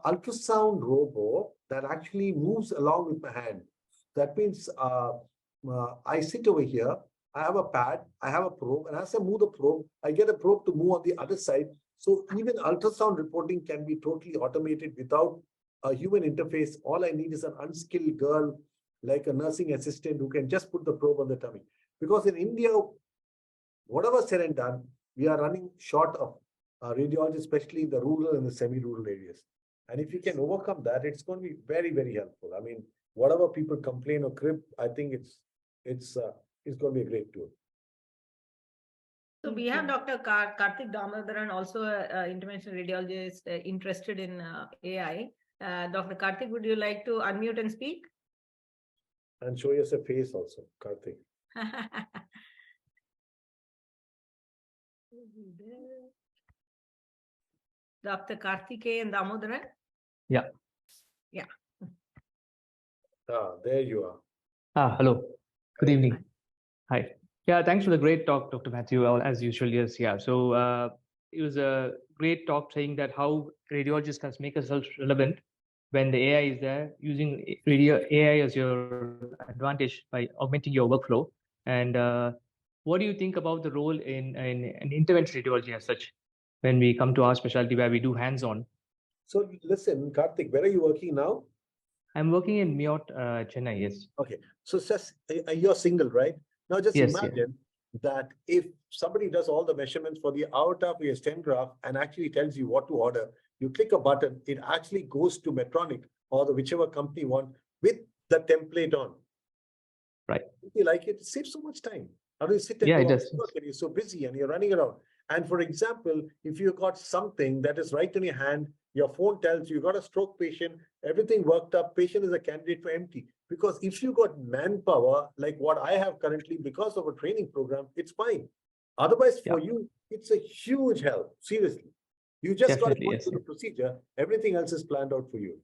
S2: ultrasound robot that actually moves along with my hand. That means I sit over here, I have a pad, I have a probe, and as I move the probe, I get a probe to move on the other side. So even ultrasound reporting can be totally automated without a human interface. All I need is an unskilled girl, like a nursing assistant, who can just put the probe on the tummy. Because in India, whatever said and done, we are running short of radiologists, especially in the rural and the semi-rural areas. And if you can overcome that, it's going to be very, very helpful. I mean, whatever people complain or crib, I think it's going to be a great tool.
S1: So we have Dr. Karthik Damodaran, also an interventional radiologist interested in AI. Dr. Karthik, would you like to unmute and speak?
S2: And show us a face also, Karthik. Dr. Karthikeyan Damodaran?
S6: Yeah.
S1: Yeah.
S2: There you are.
S6: Hello. Good
S2: Hi.
S6: evening. Hi. Yeah, thanks for the great talk, Dr. Mathew, as usual. Yes, yeah. So it was a great talk saying that how radiologists can make ourselves relevant when the AI is there, using AI as your advantage by augmenting your workflow. And what do you think about the role in interventional radiology as such, when we come to our specialty where we do hands-on?
S2: So listen, Karthik, where are you working now?
S6: I'm working in Miyot, Chennai, yes.
S2: Okay. So just, you're single, right? Now just
S6: Yes,
S2: imagine that if somebody does all the measurements for the aorta for your stent graft and actually tells you what to order, you click a button, it actually goes to Medtronic or the whichever company you want with the template on.
S6: Right.
S2: If you like it, it saves so much time. How do you sit and
S6: Yeah,
S2: do
S6: it
S2: all
S6: does.
S2: this work and you're so busy and you're running around? And for example, if you've got something that is right in your hand, your phone tells you got a stroke patient, everything worked up, patient is a candidate for MT. Because if you got manpower, like what I have currently because of a training program, it's fine. Otherwise, for you, it's a huge help. Seriously. You just got to go through the procedure. Everything else is planned out for you.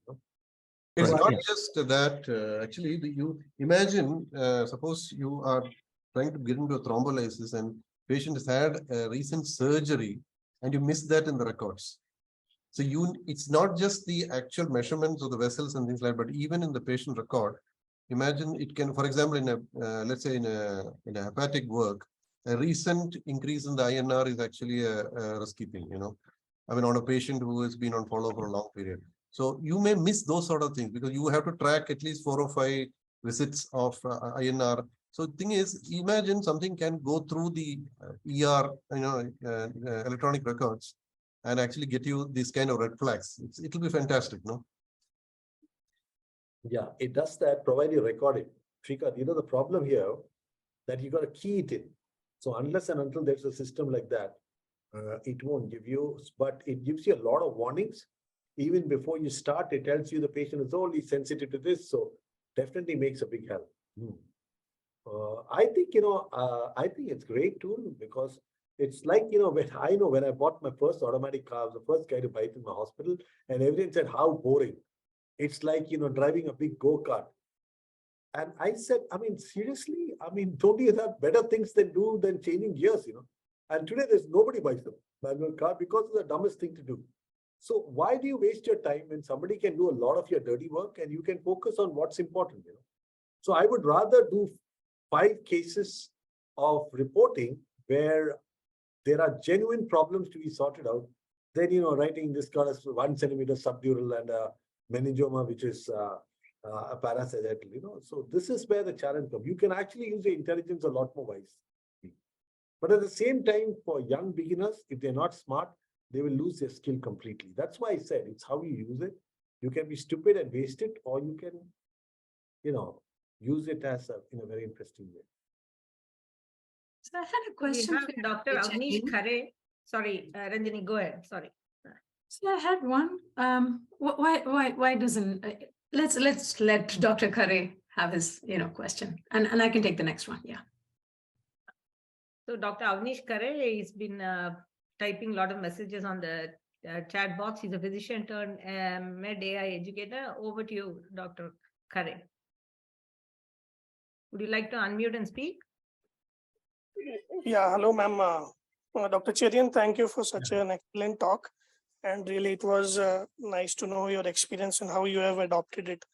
S3: It's
S6: Right,
S3: not
S6: yes.
S3: just that. Actually, you imagine, suppose you are trying to get into a thrombolysis and patient has had a recent surgery and you miss that in the records. So it's not just the actual measurements of the vessels and things like that, but even in the patient record, imagine it can, for example, in a let's say in a hepatic work, a recent increase in the INR is actually a risky thing, you know. I mean, on a patient who has been on follow for a long period. So you may miss those sort of things because you have to track at least 4 or 5 visits of INR. So the thing is, imagine something can go through the ER, electronic records and actually get you these kind of red flags. It'll be fantastic, no?
S2: Yeah, it does that, provided you record it. Shrikant, you know, the problem here that you got to key it in. So unless and until there's a system like that, it won't give you, but it gives you a lot of warnings. Even before you start, it tells you the patient is only sensitive to this. So definitely makes a big help. I think, I think it's great tool because it's like, when I bought my first automatic car, I was the first guy to buy it in my hospital, and everyone said, how boring. It's like, driving a big go-kart. And I said, I mean, seriously, I mean, don't you have better things than changing gears, And today there's nobody buys the manual car because it's the dumbest thing to do. So why do you waste your time when somebody can do a lot of your dirty work and you can focus on what's important, So I would rather do 5 cases of reporting where there are genuine problems to be sorted out than, writing this got a 1 centimeter subdural and a meningioma, which is a parasagittal, So this is where the challenge comes. You can actually use your intelligence a lot more wisely. But at the same time, for young beginners, if they're not smart, they will lose their skill completely. That's why I said it's how you use it. You can be stupid and waste it, or you can, use it as in a very interesting way.
S4: So I had a question for
S1: Dr. Avnish Khare. Sorry, Ranjini, go ahead. Sorry.
S4: So I had one. Why doesn't Let's let Dr. Khare have his question, and I can take the next one. Yeah.
S1: So Dr. Avnish Khare, he's been typing a lot of messages on the chat box. He's a physician turned med AI educator. Over to you, Dr. Khare. Would you like to unmute and speak?
S7: Yeah, hello, ma'am. Dr. Cherian, thank you for such an excellent talk. And really, it was nice to know your experience and how you have adopted it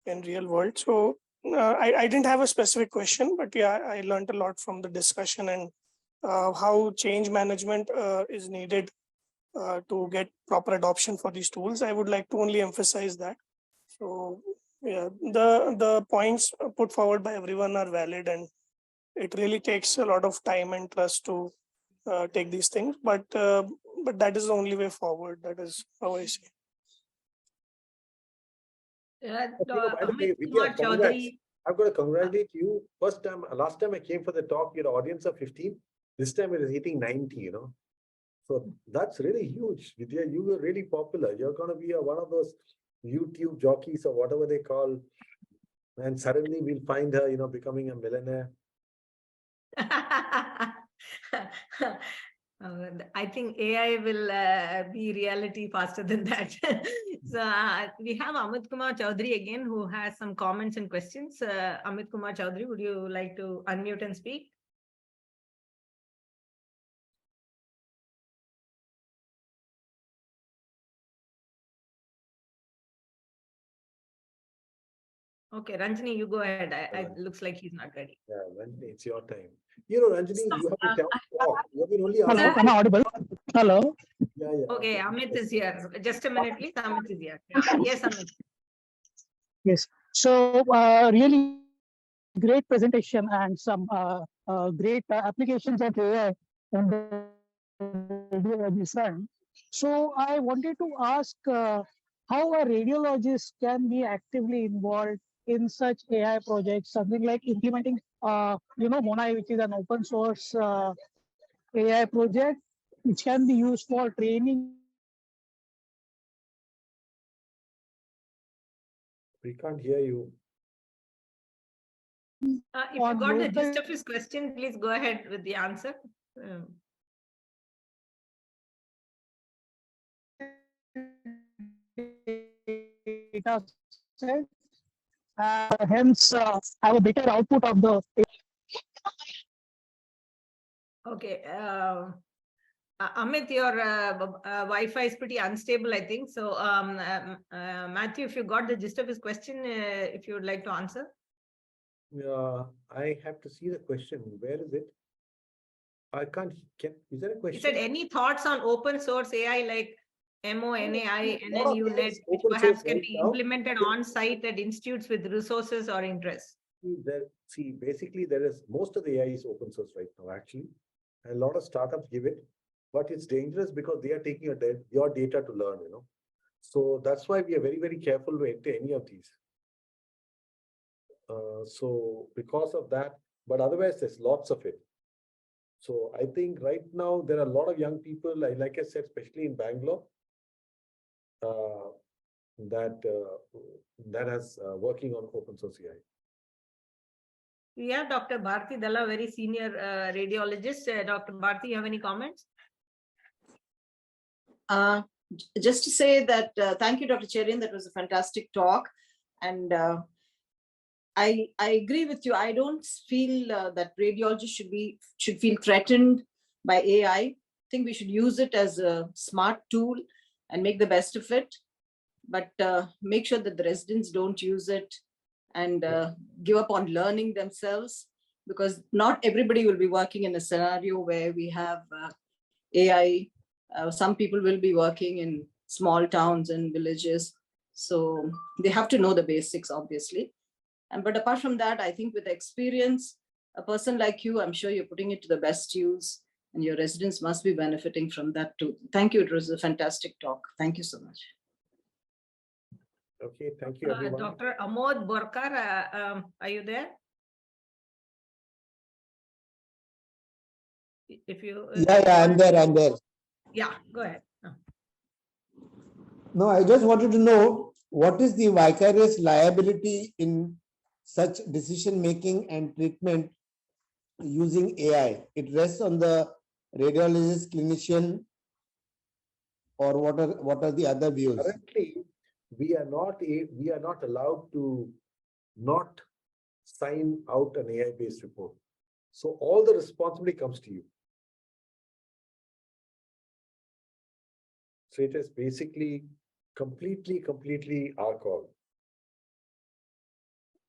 S7: in real world. So I didn't have a specific question, but yeah, I learned a lot from the discussion and how change management is needed to get proper adoption for these tools. I would like to only emphasize that. So yeah, the points put forward by everyone are valid, and it really takes a lot of time and trust to take these things. But that is the only way forward. That is how I see.
S1: Amit Kumar Chaudhary.
S2: I've got to congratulate you. Last time I came for the talk, your audience of 15. This time it is hitting 90, So that's really huge. Vidya, you were really popular. You're going to be one of those YouTube jockeys or whatever they call. And suddenly we'll find her, becoming a millionaire.
S1: I think AI will be reality faster than that. So we have Amit Kumar Chaudhary again, who has some comments and questions. Amit Kumar Chaudhary, would you like to unmute and speak? Okay, Ranjini, you go ahead. It looks like he's not ready.
S2: Yeah, Ranjini, it's your time. Ranjini, you have to talk. You have been only
S8: Hello, am I audible? Hello.
S2: Yeah.
S1: Okay, Amit is here. Just a minute, please. Amit is here. Yes, Amit.
S8: Yes. So really great presentation and some great applications of AI on the radiology front. So I wanted to ask how a radiologist can be actively involved in such AI projects, something like implementing, Monai, which is an open source AI project, which can be used for training.
S2: We can't hear you.
S1: If you got the gist of his question, please go ahead with the answer.
S8: Data set, hence have a better output of the.
S1: Okay. Amit, your Wi-Fi is pretty unstable, I think. So, Matthew, if you got the gist of his question, if you would like to answer.
S2: I have to see the question. Where is it? I can't get. Is there a question?
S1: He said, any thoughts on open source AI like MONAI, NNUNet, which perhaps can be implemented on site at institutes with resources or interests?
S2: Basically, there is most of the AI is open source right now, actually. And a lot of startups give it, but it's dangerous because they are taking your data to learn, So that's why we are very, very careful to enter any of these. So because of that, but otherwise there's lots of it. So I think right now there are a lot of young people, like I said, especially in Bangalore, that has working on open source AI.
S1: We have Dr. Bharti Dalla, very senior radiologist. Dr. Bharti, you have any comments?
S9: Just to say that thank you, Dr. Cherian. That was a fantastic talk. And I agree with you. I don't feel that radiologists should feel threatened by AI. I think we should use it as a smart tool and make the best of it. But make sure that the residents don't use it and give up on learning themselves, because not everybody will be working in a scenario where we have AI. Some people will be working in small towns and villages. So they have to know the basics, obviously. But apart from that, I think with experience, a person like you, I'm sure you're putting it to the best use, and your residents must be benefiting from that too. Thank you. It was a fantastic talk. Thank you so much.
S2: Okay, thank you, everyone.
S1: Dr. Amod Borkar, are you there? If you
S10: I'm there.
S1: Yeah, go ahead.
S10: No, I just wanted to know what is the vicarious liability in such decision making and treatment using AI? It rests on the radiologist, clinician, or what are the other views?
S2: Currently, we are not allowed to not sign out an AI-based report. So all the responsibility comes to you. So it is basically completely our call.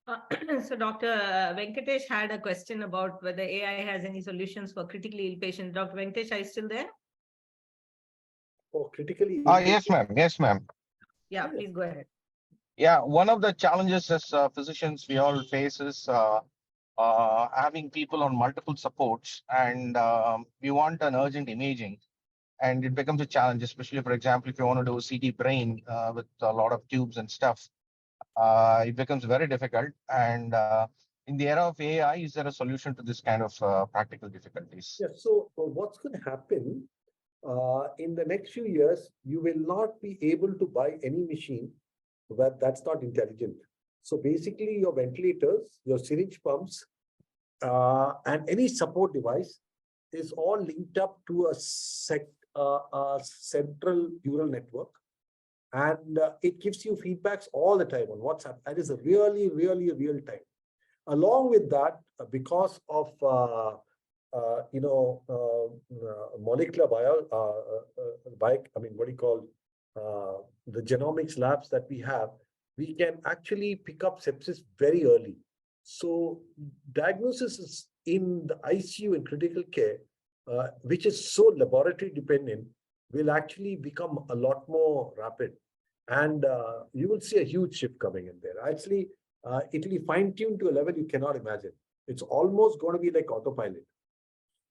S1: So Dr. Venkatesh had a question about whether AI has any solutions for critically ill patients. Dr. Venkatesh, are you still there?
S2: For critically ill
S11: Yes, ma'am. Yes, ma'am.
S1: Yeah, please go ahead.
S11: Yeah, one of the challenges as physicians we all face is having people on multiple supports, and we want an urgent imaging, and it becomes a challenge, especially, for example, if you want to do CT brain with a lot of tubes and stuff, it becomes very difficult. And in the era of AI, is there a solution to this kind of practical difficulties?
S2: Yeah, so what's going to happen in the next few years, you will not be able to buy any machine that's not intelligent. So basically your ventilators, your syringe pumps, and any support device is all linked up to a central neural network. And it gives you feedbacks all the time on WhatsApp. That is a really real time. Along with that, because of molecular the genomics labs that we have, we can actually pick up sepsis very early. So diagnosis is in the ICU in critical care, which is so laboratory dependent, will actually become a lot more rapid. And you will see a huge shift coming in there. Actually, it will be fine-tuned to a level you cannot imagine. It's almost going to be like autopilot.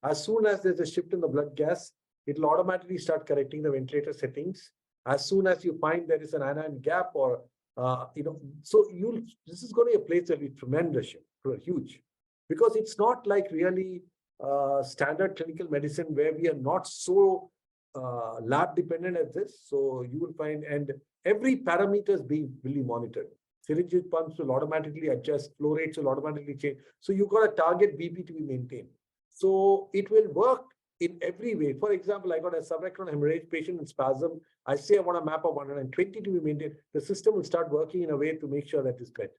S2: As soon as there's a shift in the blood gas, it will automatically start correcting the ventilator settings. As soon as you find there is an anion gap or, this is going to be a place that will be tremendous, huge. Because it's not like really standard clinical medicine where we are not so lab dependent as this. So you will find, and every parameter is will be monitored. Syringe pumps will automatically adjust, flow rates will automatically change. So you've got a target BP to be maintained. So it will work in every way. For example, I got a subrectal hemorrhage patient in spasm. I say I want a map of 120 to be maintained. The system will start working in a way to make sure that is met.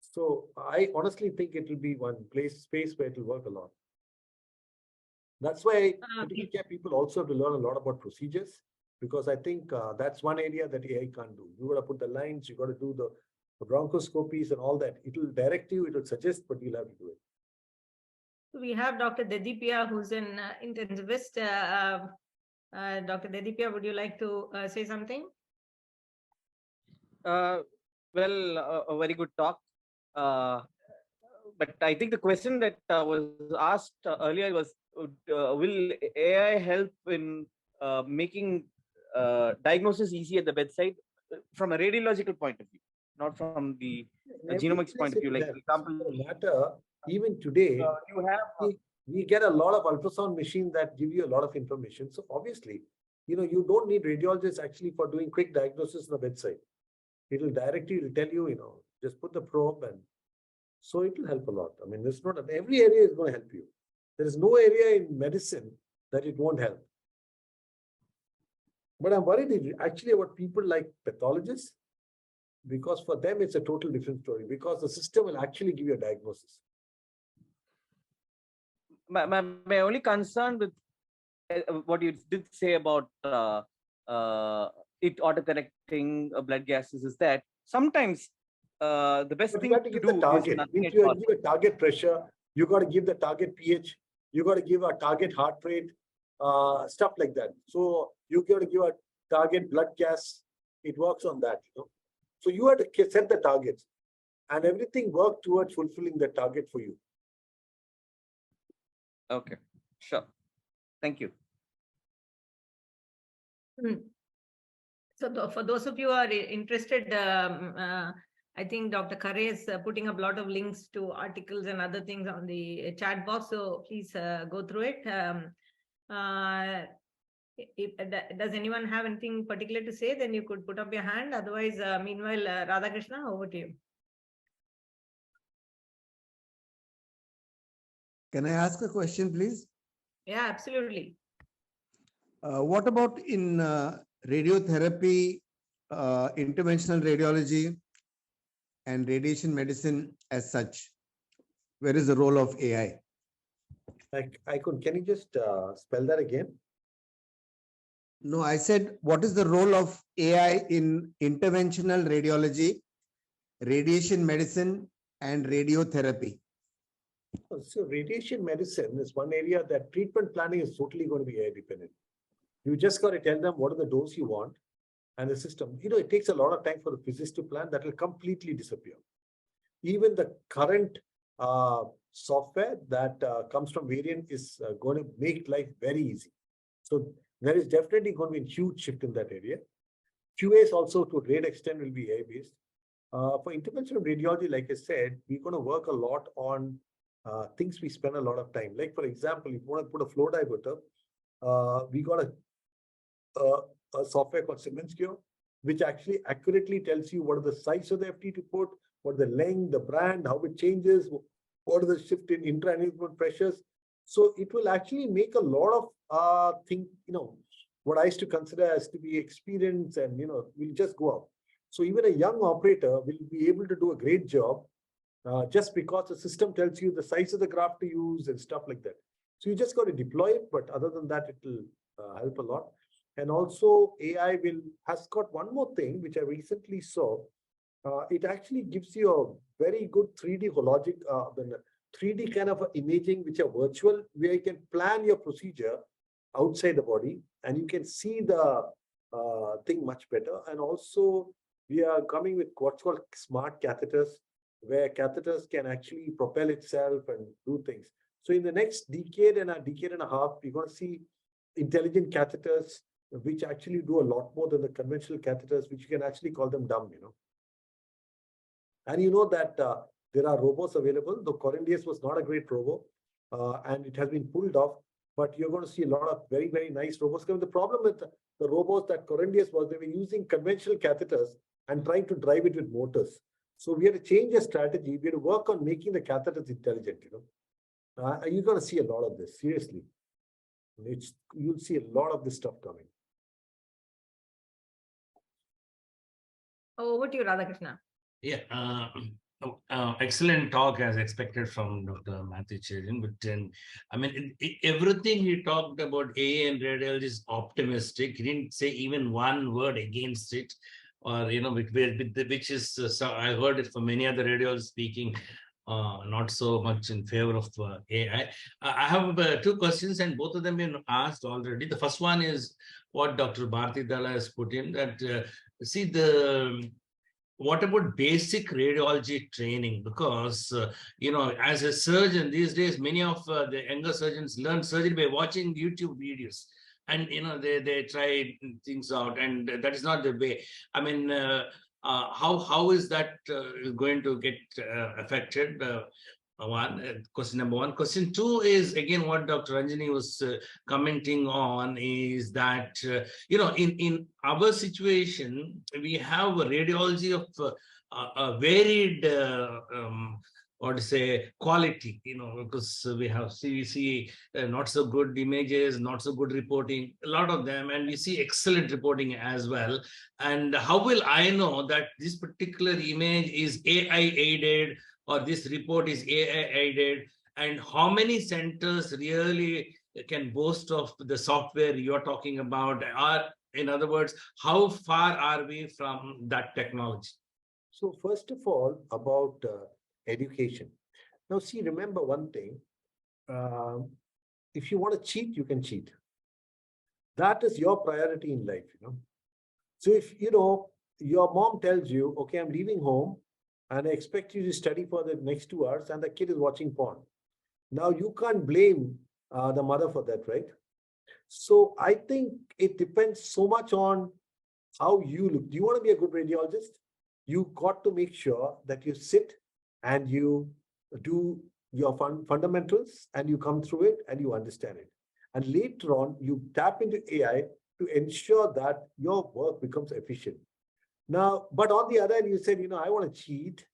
S2: So I honestly think it will be one space where it will work a lot. That's why critical care people also have to learn a lot about procedures, because I think that's one area that AI can't do. You got to put the lines, you got to do the bronchoscopies and all that. It will direct you, it will suggest, but you'll have to do it.
S1: We have Dr. Vidya, who's an intensivist. Dr. Vidya, would you like to say something?
S12: A very good talk. But I think the question that was asked earlier was, will AI help in making diagnosis easy at the bedside from a radiological point of view, not from the genomics point of view? Like, for example,
S2: even today, we get a lot of ultrasound machines that give you a lot of information. So obviously, you don't need radiologists actually for doing quick diagnosis on the bedside. It will directly tell you, just put the probe, and so it will help a lot. I mean, there's not every area is going to help you. There is no area in medicine that it won't help. But I'm worried actually about people like pathologists, because for them it's a total different story, because the system will actually give you a diagnosis.
S12: My only concern with what you did say about it auto-correcting blood gases is that sometimes the best thing to do is nothing at all.
S2: You give a target pressure, you got to give the target pH, you got to give a target heart rate, stuff like that. So you got to give a target blood gas. It works on that. So you have to set the targets, and everything works towards fulfilling the target for you.
S12: Okay, sure. Thank you.
S1: So for those of you who are interested, I think Dr. Khare is putting up a lot of links to articles and other things on the chat box. So please go through it. Does anyone have anything particular to say? Then you could put up your hand. Otherwise, meanwhile, Radhakrishna, over to you.
S10: Can I ask a question, please?
S1: Yeah, absolutely.
S10: What about in radiotherapy, interventional radiology, and radiation medicine as such? Where is the role of AI?
S2: Can you just spell that again?
S10: No, I said, what is the role of AI in interventional radiology, radiation medicine, and radiotherapy?
S2: So radiation medicine is one area that treatment planning is totally going to be AI dependent. You just got to tell them what are the dose you want and the system. It takes a lot of time for the physicist to plan. That will completely disappear. Even the current software that comes from Variant is going to make life very easy. So there is definitely going to be a huge shift in that area. QAs also to a great extent will be AI-based. For interventional radiology, like I said, we're going to work a lot on things we spend a lot of time. Like, for example, if you want to put a flow diverter, we got a software called Siemens-Cure, which actually accurately tells you what are the size of the FT to put, what the length, the brand, how it changes, what are the shift in intra-aneurysmal pressures. So it will actually make a lot of things, what I used to consider as to be experience and, will just go up. So even a young operator will be able to do a great job just because the system tells you the size of the graft to use and stuff like that. So you just got to deploy it, but other than that, it will help a lot. And also AI has got one more thing, which I recently saw. It actually gives you a very good 3D hologic, 3D kind of imaging, which are virtual, where you can plan your procedure outside the body and you can see the thing much better. And also we are coming with what's called smart catheters, where catheters can actually propel itself and do things. So in the next decade and a half, we're going to see intelligent catheters, which actually do a lot more than the conventional catheters, which you can actually call them dumb, And you know that there are robots available. The Corindius was not a great robo, and it has been pulled off. But you're going to see a lot of very, very nice robots. The problem with the robots that Corindius was, they were using conventional catheters and trying to drive it with motors. So we had to change the strategy. We had to work on making the catheters intelligent, you're going to see a lot of this, seriously. You'll see a lot of this stuff coming.
S1: Over to you, Radhakrishna.
S13: Yeah, excellent talk as expected from Dr. Mathew Cherian. But everything he talked about AI and radiology is optimistic. He didn't say even one word against it, or which is I heard it from many other radiologists speaking not so much in favor of AI. I have two questions, and both of them have been asked already. The first one is what Dr. Bharati Dalla has put in, that what about basic radiology training? Because, as a surgeon these days, many of the younger surgeons learn surgery by watching YouTube videos. And, they try things out, and that is not the way. How is that going to get affected? Question number one. Question two is, again, what Dr. Ranjani was commenting on is that, in our situation, we have a radiology of a varied, quality, because we see not so good images, not so good reporting, a lot of them, and we see excellent reporting as well. And how will I know that this particular image is AI aided, or this report is AI aided, and how many centers really can boast of the software you're talking about? Or, in other words, how far are we from that technology?
S2: So first of all, about education. Now, remember one thing. If you want to cheat, you can cheat. That is your priority in life, So if, your mom tells you, okay, I'm leaving home, and I expect you to study for the next 2 hours, and the kid is watching porn. Now, you can't blame the mother for that, right? So I think it depends so much on how you look. Do you want to be a good radiologist? You got to make sure that you sit and you do your fundamentals and you come through it and you understand it. And later on, you tap into AI to ensure that your work becomes efficient. Now, but on the other hand, you said, I want to cheat.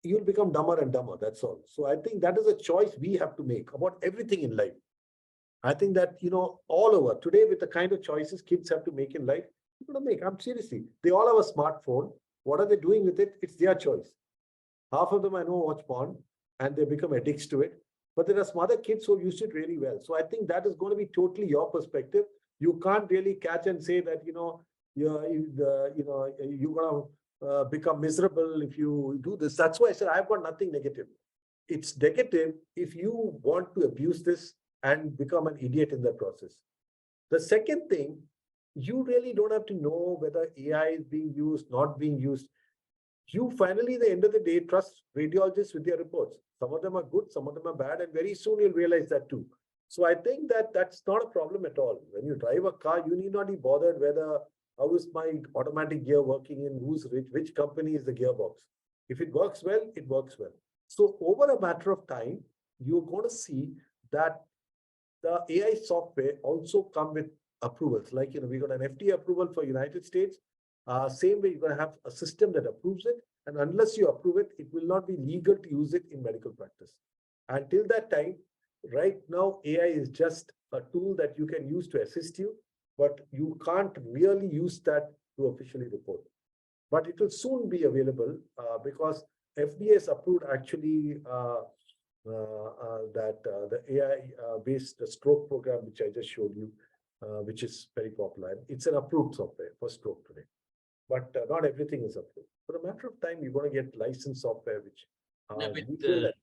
S2: You'll become dumber and dumber. That's all. So I think that is a choice we have to make about everything in life. I think that, all over today with the kind of choices kids have to make in life, you're going to make. I'm seriously, they all have a smartphone. What are they doing with it? It's their choice. Half of them I know watch porn and they become addicts to it. But there are some other kids who use it really well. So I think that is going to be totally your perspective. You can't really catch and say that, you're going to become miserable if you do this. That's why I said I've got nothing negative. It's negative if you want to abuse this and become an idiot in that process. The second thing, you really don't have to know whether AI is being used, not being used. You finally, at the end of the day, trust radiologists with their reports. Some of them are good, some of them are bad, and very soon you'll realize that too. So I think that that's not a problem at all. When you drive a car, you need not be bothered whether how is my automatic gear working in, who's rich, which company is the gearbox. If it works well, it works well. So over a matter of time, you're going to see that the AI software also come with approvals. Like, we got an FDA approval for United States. Same way, you're going to have a system that approves it. And unless you approve it, it will not be legal to use it in medical practice. Until that time, right now, AI is just a tool that you can use to assist you, but you can't really use that to officially report. But it will soon be available because FDA has approved actually the AI-based stroke program, which I just showed you, which is very popular. It's an approved software for stroke today. But not everything is approved. For a matter of time, you're going to get licensed software, which can be used.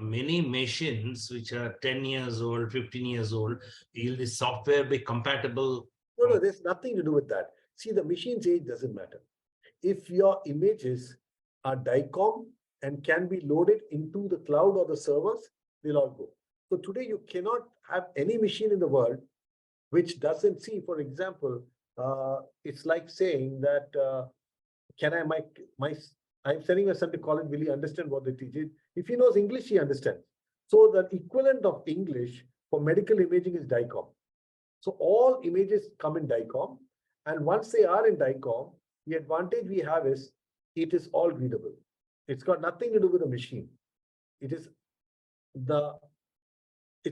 S13: Many machines which are 10 years old, 15 years old, will the software be compatible?
S2: No, there's nothing to do with that. See, the machine's age doesn't matter. If your images are DICOM and can be loaded into the cloud or the servers, they'll all go. So today you cannot have any machine in the world which doesn't see, for example, it's like saying that, I'm sending my son to college, will he understand what they teach? If he knows English, he understands. So the equivalent of English for medical imaging is DICOM. So all images come in DICOM. And once they are in DICOM, the advantage we have is it is all readable. It's got nothing to do with the machine. It's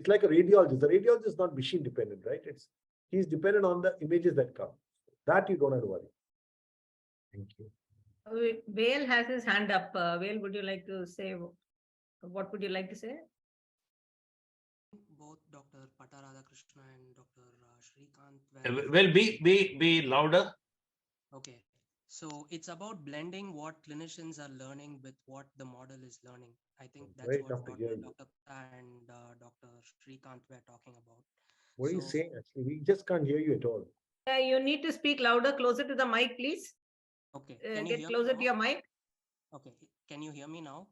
S2: like a radiologist. The radiologist is not machine dependent, right? He's dependent on the images that come. That you don't have to worry. Thank you.
S1: Vail has his hand up. Vail, would you like to say, what would you like to say?
S14: Both Dr. Patta and Dr. Shrikant.
S13: Well, be louder.
S14: Okay. So it's about blending what clinicians are learning with what the model is learning. I think that's what Dr. Patta and Dr. Shrikant were talking about.
S2: What are you saying? Actually, we just can't hear you at all.
S1: You need to speak louder, closer to the mic, please.
S14: Okay.
S1: Get closer to your mic.
S14: Okay. Can you hear me now?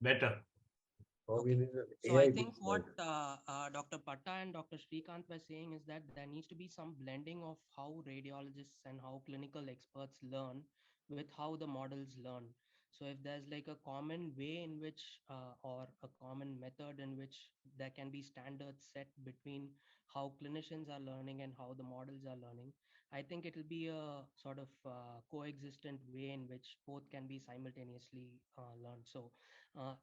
S13: Better.
S14: Okay. So I think what Dr. Patta and Dr. Shrikant were saying is that there needs to be some blending of how radiologists and how clinical experts learn with how the models learn. So if there's like a common way in which or a common method in which there can be standards set between how clinicians are learning and how the models are learning, I think it will be a sort of coexistent way in which both can be simultaneously learned. So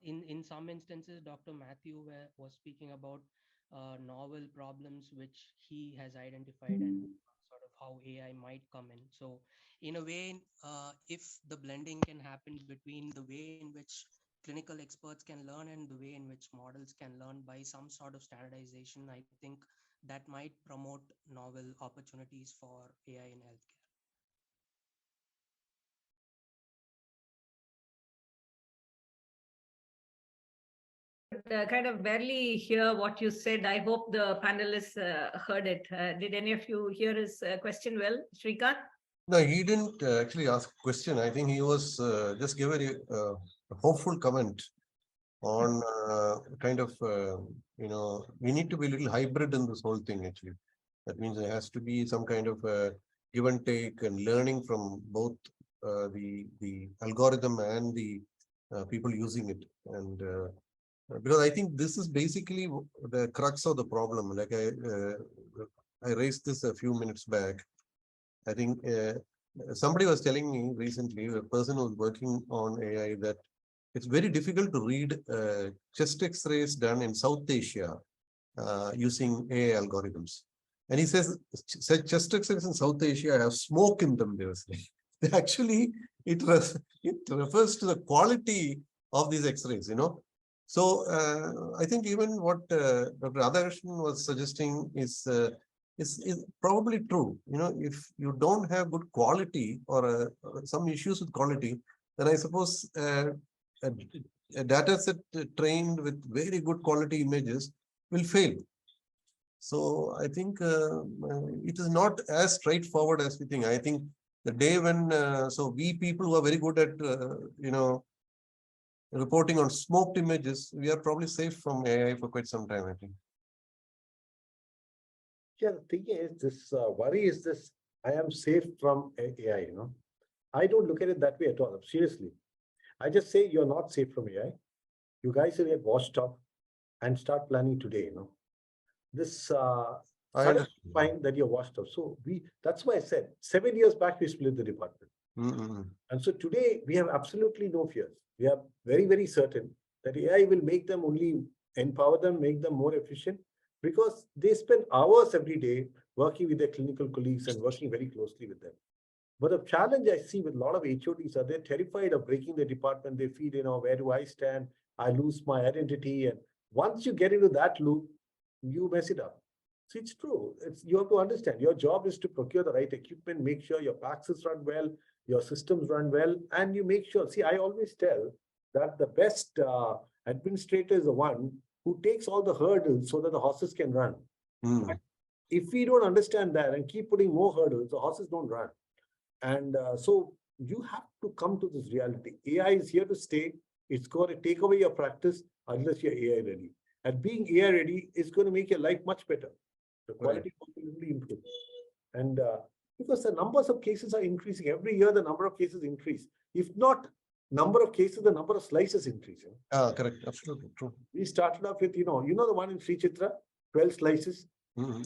S14: in some instances, Dr. Mathew was speaking about novel problems which he has identified and sort of how AI might come in. So in a way, if the blending can happen between the way in which clinical experts can learn and the way in which models can learn by some sort of standardization, I think that might promote novel opportunities for AI in healthcare.
S1: Kind of barely hear what you said. I hope the panelists heard it. Did any of you hear his question well, Shrikant?
S3: No, he didn't actually ask a question. I think he was just giving a hopeful comment on kind of, we need to be a little hybrid in this whole thing, actually. That means there has to be some kind of give and take and learning from both the algorithm and the people using it. And Because I think this is basically the crux of the problem. Like I raised this a few minutes back. I think somebody was telling me recently, a person who was working on AI, that it's very difficult to read chest X-rays done in South Asia using AI algorithms. And he says chest X-rays in South Asia have smoke in them. They were saying. Actually, it refers to the quality of these X-rays, you know. So I think even what Dr. Radhakrishnan was suggesting is probably true. You know, if you don't have good quality or some issues with quality, then I suppose a data set trained with very good quality images will fail. So I think it is not as straightforward as we think. I think the day when so we people who are very good at you know, reporting on smoked images, we are probably safe from AI for quite some time, I think.
S2: Yeah, the thing is, this worry is this: I am safe from AI. You know, I don't look at it that way at all. Seriously, I just say you're not safe from AI. You guys will get washed off and start planning today. You know, this suddenly find that you're washed off. So that's why I said 7 years back we split the department. And so today we have absolutely no fears. We are very, very certain that AI will make them only empower them, make them more efficient, because they spend hours every day working with their clinical colleagues and working very closely with them. But the challenge I see with a lot of HODs are they're terrified of breaking the department. They feel, you know, where do I stand? I lose my identity. And once you get into that loop, you mess it up. So it's true. You have to understand your job is to procure the right equipment, make sure your PACSs run well, your systems run well, and you make sure. See, I always tell that the best administrator is the one who takes all the hurdles so that the horses can run. But if we don't understand that and keep putting more hurdles, the horses don't run. And so you have to come to this reality. AI is here to stay. It's going to take away your practice unless you're AI ready. And being AI ready is going to make your life much better. The quality will really improve. And because the numbers of cases are increasing. Every year, the number of cases increase. If not number of cases, the number of slices increase. You know?
S3: Correct. Absolutely true.
S2: We started off with, you know the one in Sri Chitra, 12 slices.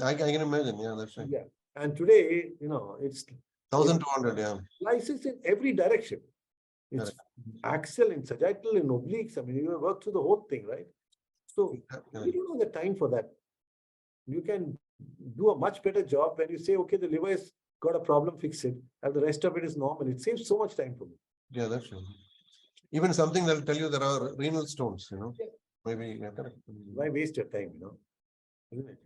S3: I can imagine. Yeah, that's right.
S2: Yeah. And today, you know, it's
S3: 1,200, yeah.
S2: Slices in every direction. It's axial, in sagittal, in obliques. I mean, you work through the whole thing, right? So you don't have the time for that. You can do a much better job when you say, okay, the liver has got a problem, fix it, and the rest of it is normal. It saves so much time for me.
S3: Yeah, that's true. Even something that will tell you there are renal stones, you know. Yeah. Maybe, yeah, correct.
S2: Why waste your time, you know? Isn't it?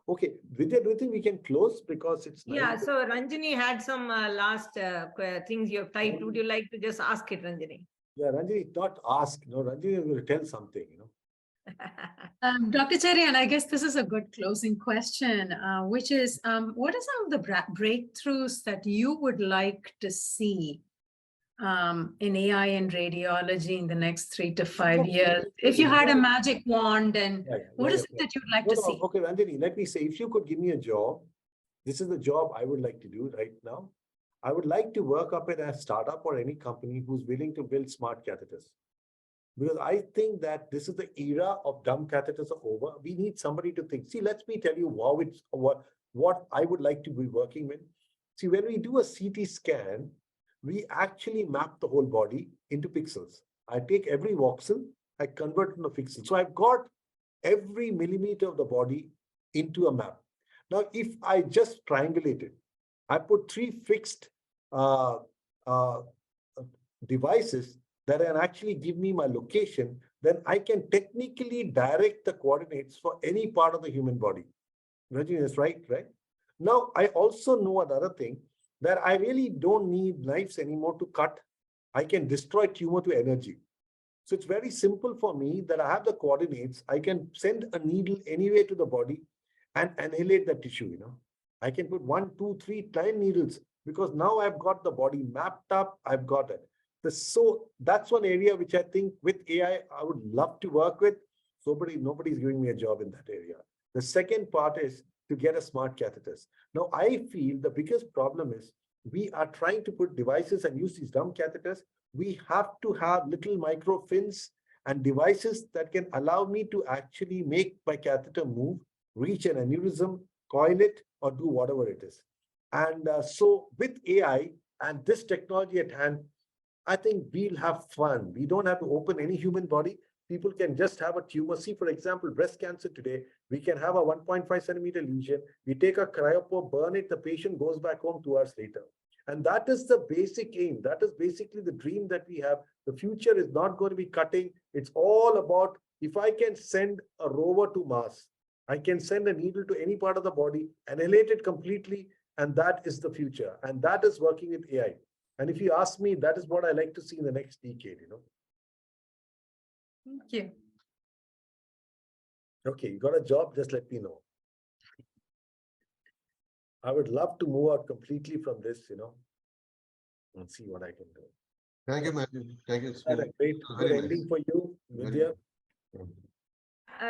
S2: Okay, Vidya, do you think we can close because it's
S1: yeah? So Ranjini had some last things you have typed. Would you like to just ask it, Ranjini?
S2: Yeah, Ranjini, not ask. No, Ranjini will tell something, you know.
S4: Dr. Cherian, I guess this is a good closing question, which is, what are some of the breakthroughs that you would like to see in AI and radiology in the next 3 to 5 years? If you had a magic wand, and what is it that you'd like to see?
S2: Okay, Ranjini, let me say, if you could give me a job, this is the job I would like to do right now. I would like to work up in a startup or any company who's willing to build smart catheters. Because I think that this is the era of dumb catheters are over. We need somebody to think. See, let me tell you what I would like to be working with. See, when we do a CT scan, we actually map the whole body into pixels. I take every voxel, I convert it into pixels. So I've got every millimeter of the body into a map. Now, if I just triangulate it, I put 3 fixed devices that can actually give me my location, then I can technically direct the coordinates for any part of the human body. Imagine that's right? Now, I also know another thing, that I really don't need knives anymore to cut. I can destroy tumor to energy. So it's very simple for me that I have the coordinates. I can send a needle anywhere to the body and annihilate the tissue, you know. I can put 1, 2, 3 10 needles because now I've got the body mapped up. I've got it. So that's one area which I think with AI, I would love to work with. Nobody's giving me a job in that area. The second part is to get a smart catheters. Now, I feel the biggest problem is we are trying to put devices and use these dumb catheters. We have to have little micro fins and devices that can allow me to actually make my catheter move, reach an aneurysm, coil it, or do whatever it is. And so with AI and this technology at hand, I think we'll have fun. We don't have to open any human body. People can just have a tumor. See, for example, breast cancer today, we can have a 1.5 centimeter lesion. We take a cryopore, burn it, the patient goes back home 2 hours later. And that is the basic aim. That is basically the dream that we have. The future is not going to be cutting. It's all about, if I can send a rover to Mars, I can send a needle to any part of the body, annihilate it completely, and that is the future. And that is working with AI. And if you ask me, that is what I like to see in the next decade,
S1: Thank you.
S2: Okay, you got a job, just let me know. I would love to move out completely from this, and see what I can do.
S3: Thank you, Matthew. Thank you.
S2: And a great good ending for you, Vidya.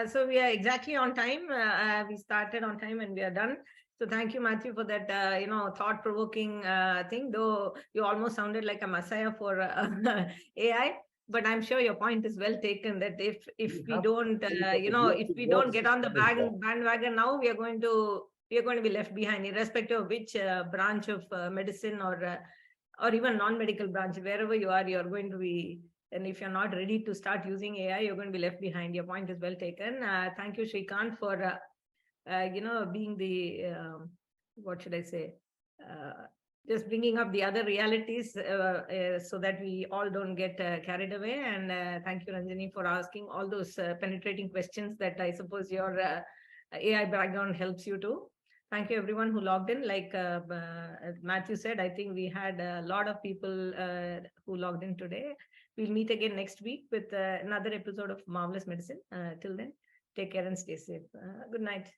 S1: So we are exactly on time. We started on time and we are done. So thank you, Matthew, for that, thought-provoking thing, though you almost sounded like a messiah for AI. But I'm sure your point is well taken that if we don't, if we don't get on the bandwagon now, we are going to be left behind, irrespective of which branch of medicine or even non-medical branch, wherever you are, you're going to be. And if you're not ready to start using AI, you're going to be left behind. Your point is well taken. Thank you, Shrikant, for being the what should I say? Just bringing up the other realities so that we all don't get carried away. And thank you, Ranjani, for asking all those penetrating questions that I suppose your AI background helps you to. Thank you, everyone who logged in. Like Matthew said, I think we had a lot of people who logged in today. We'll meet again next week with another episode of Marvelous Medicine. Till then, take care and stay safe. Good night.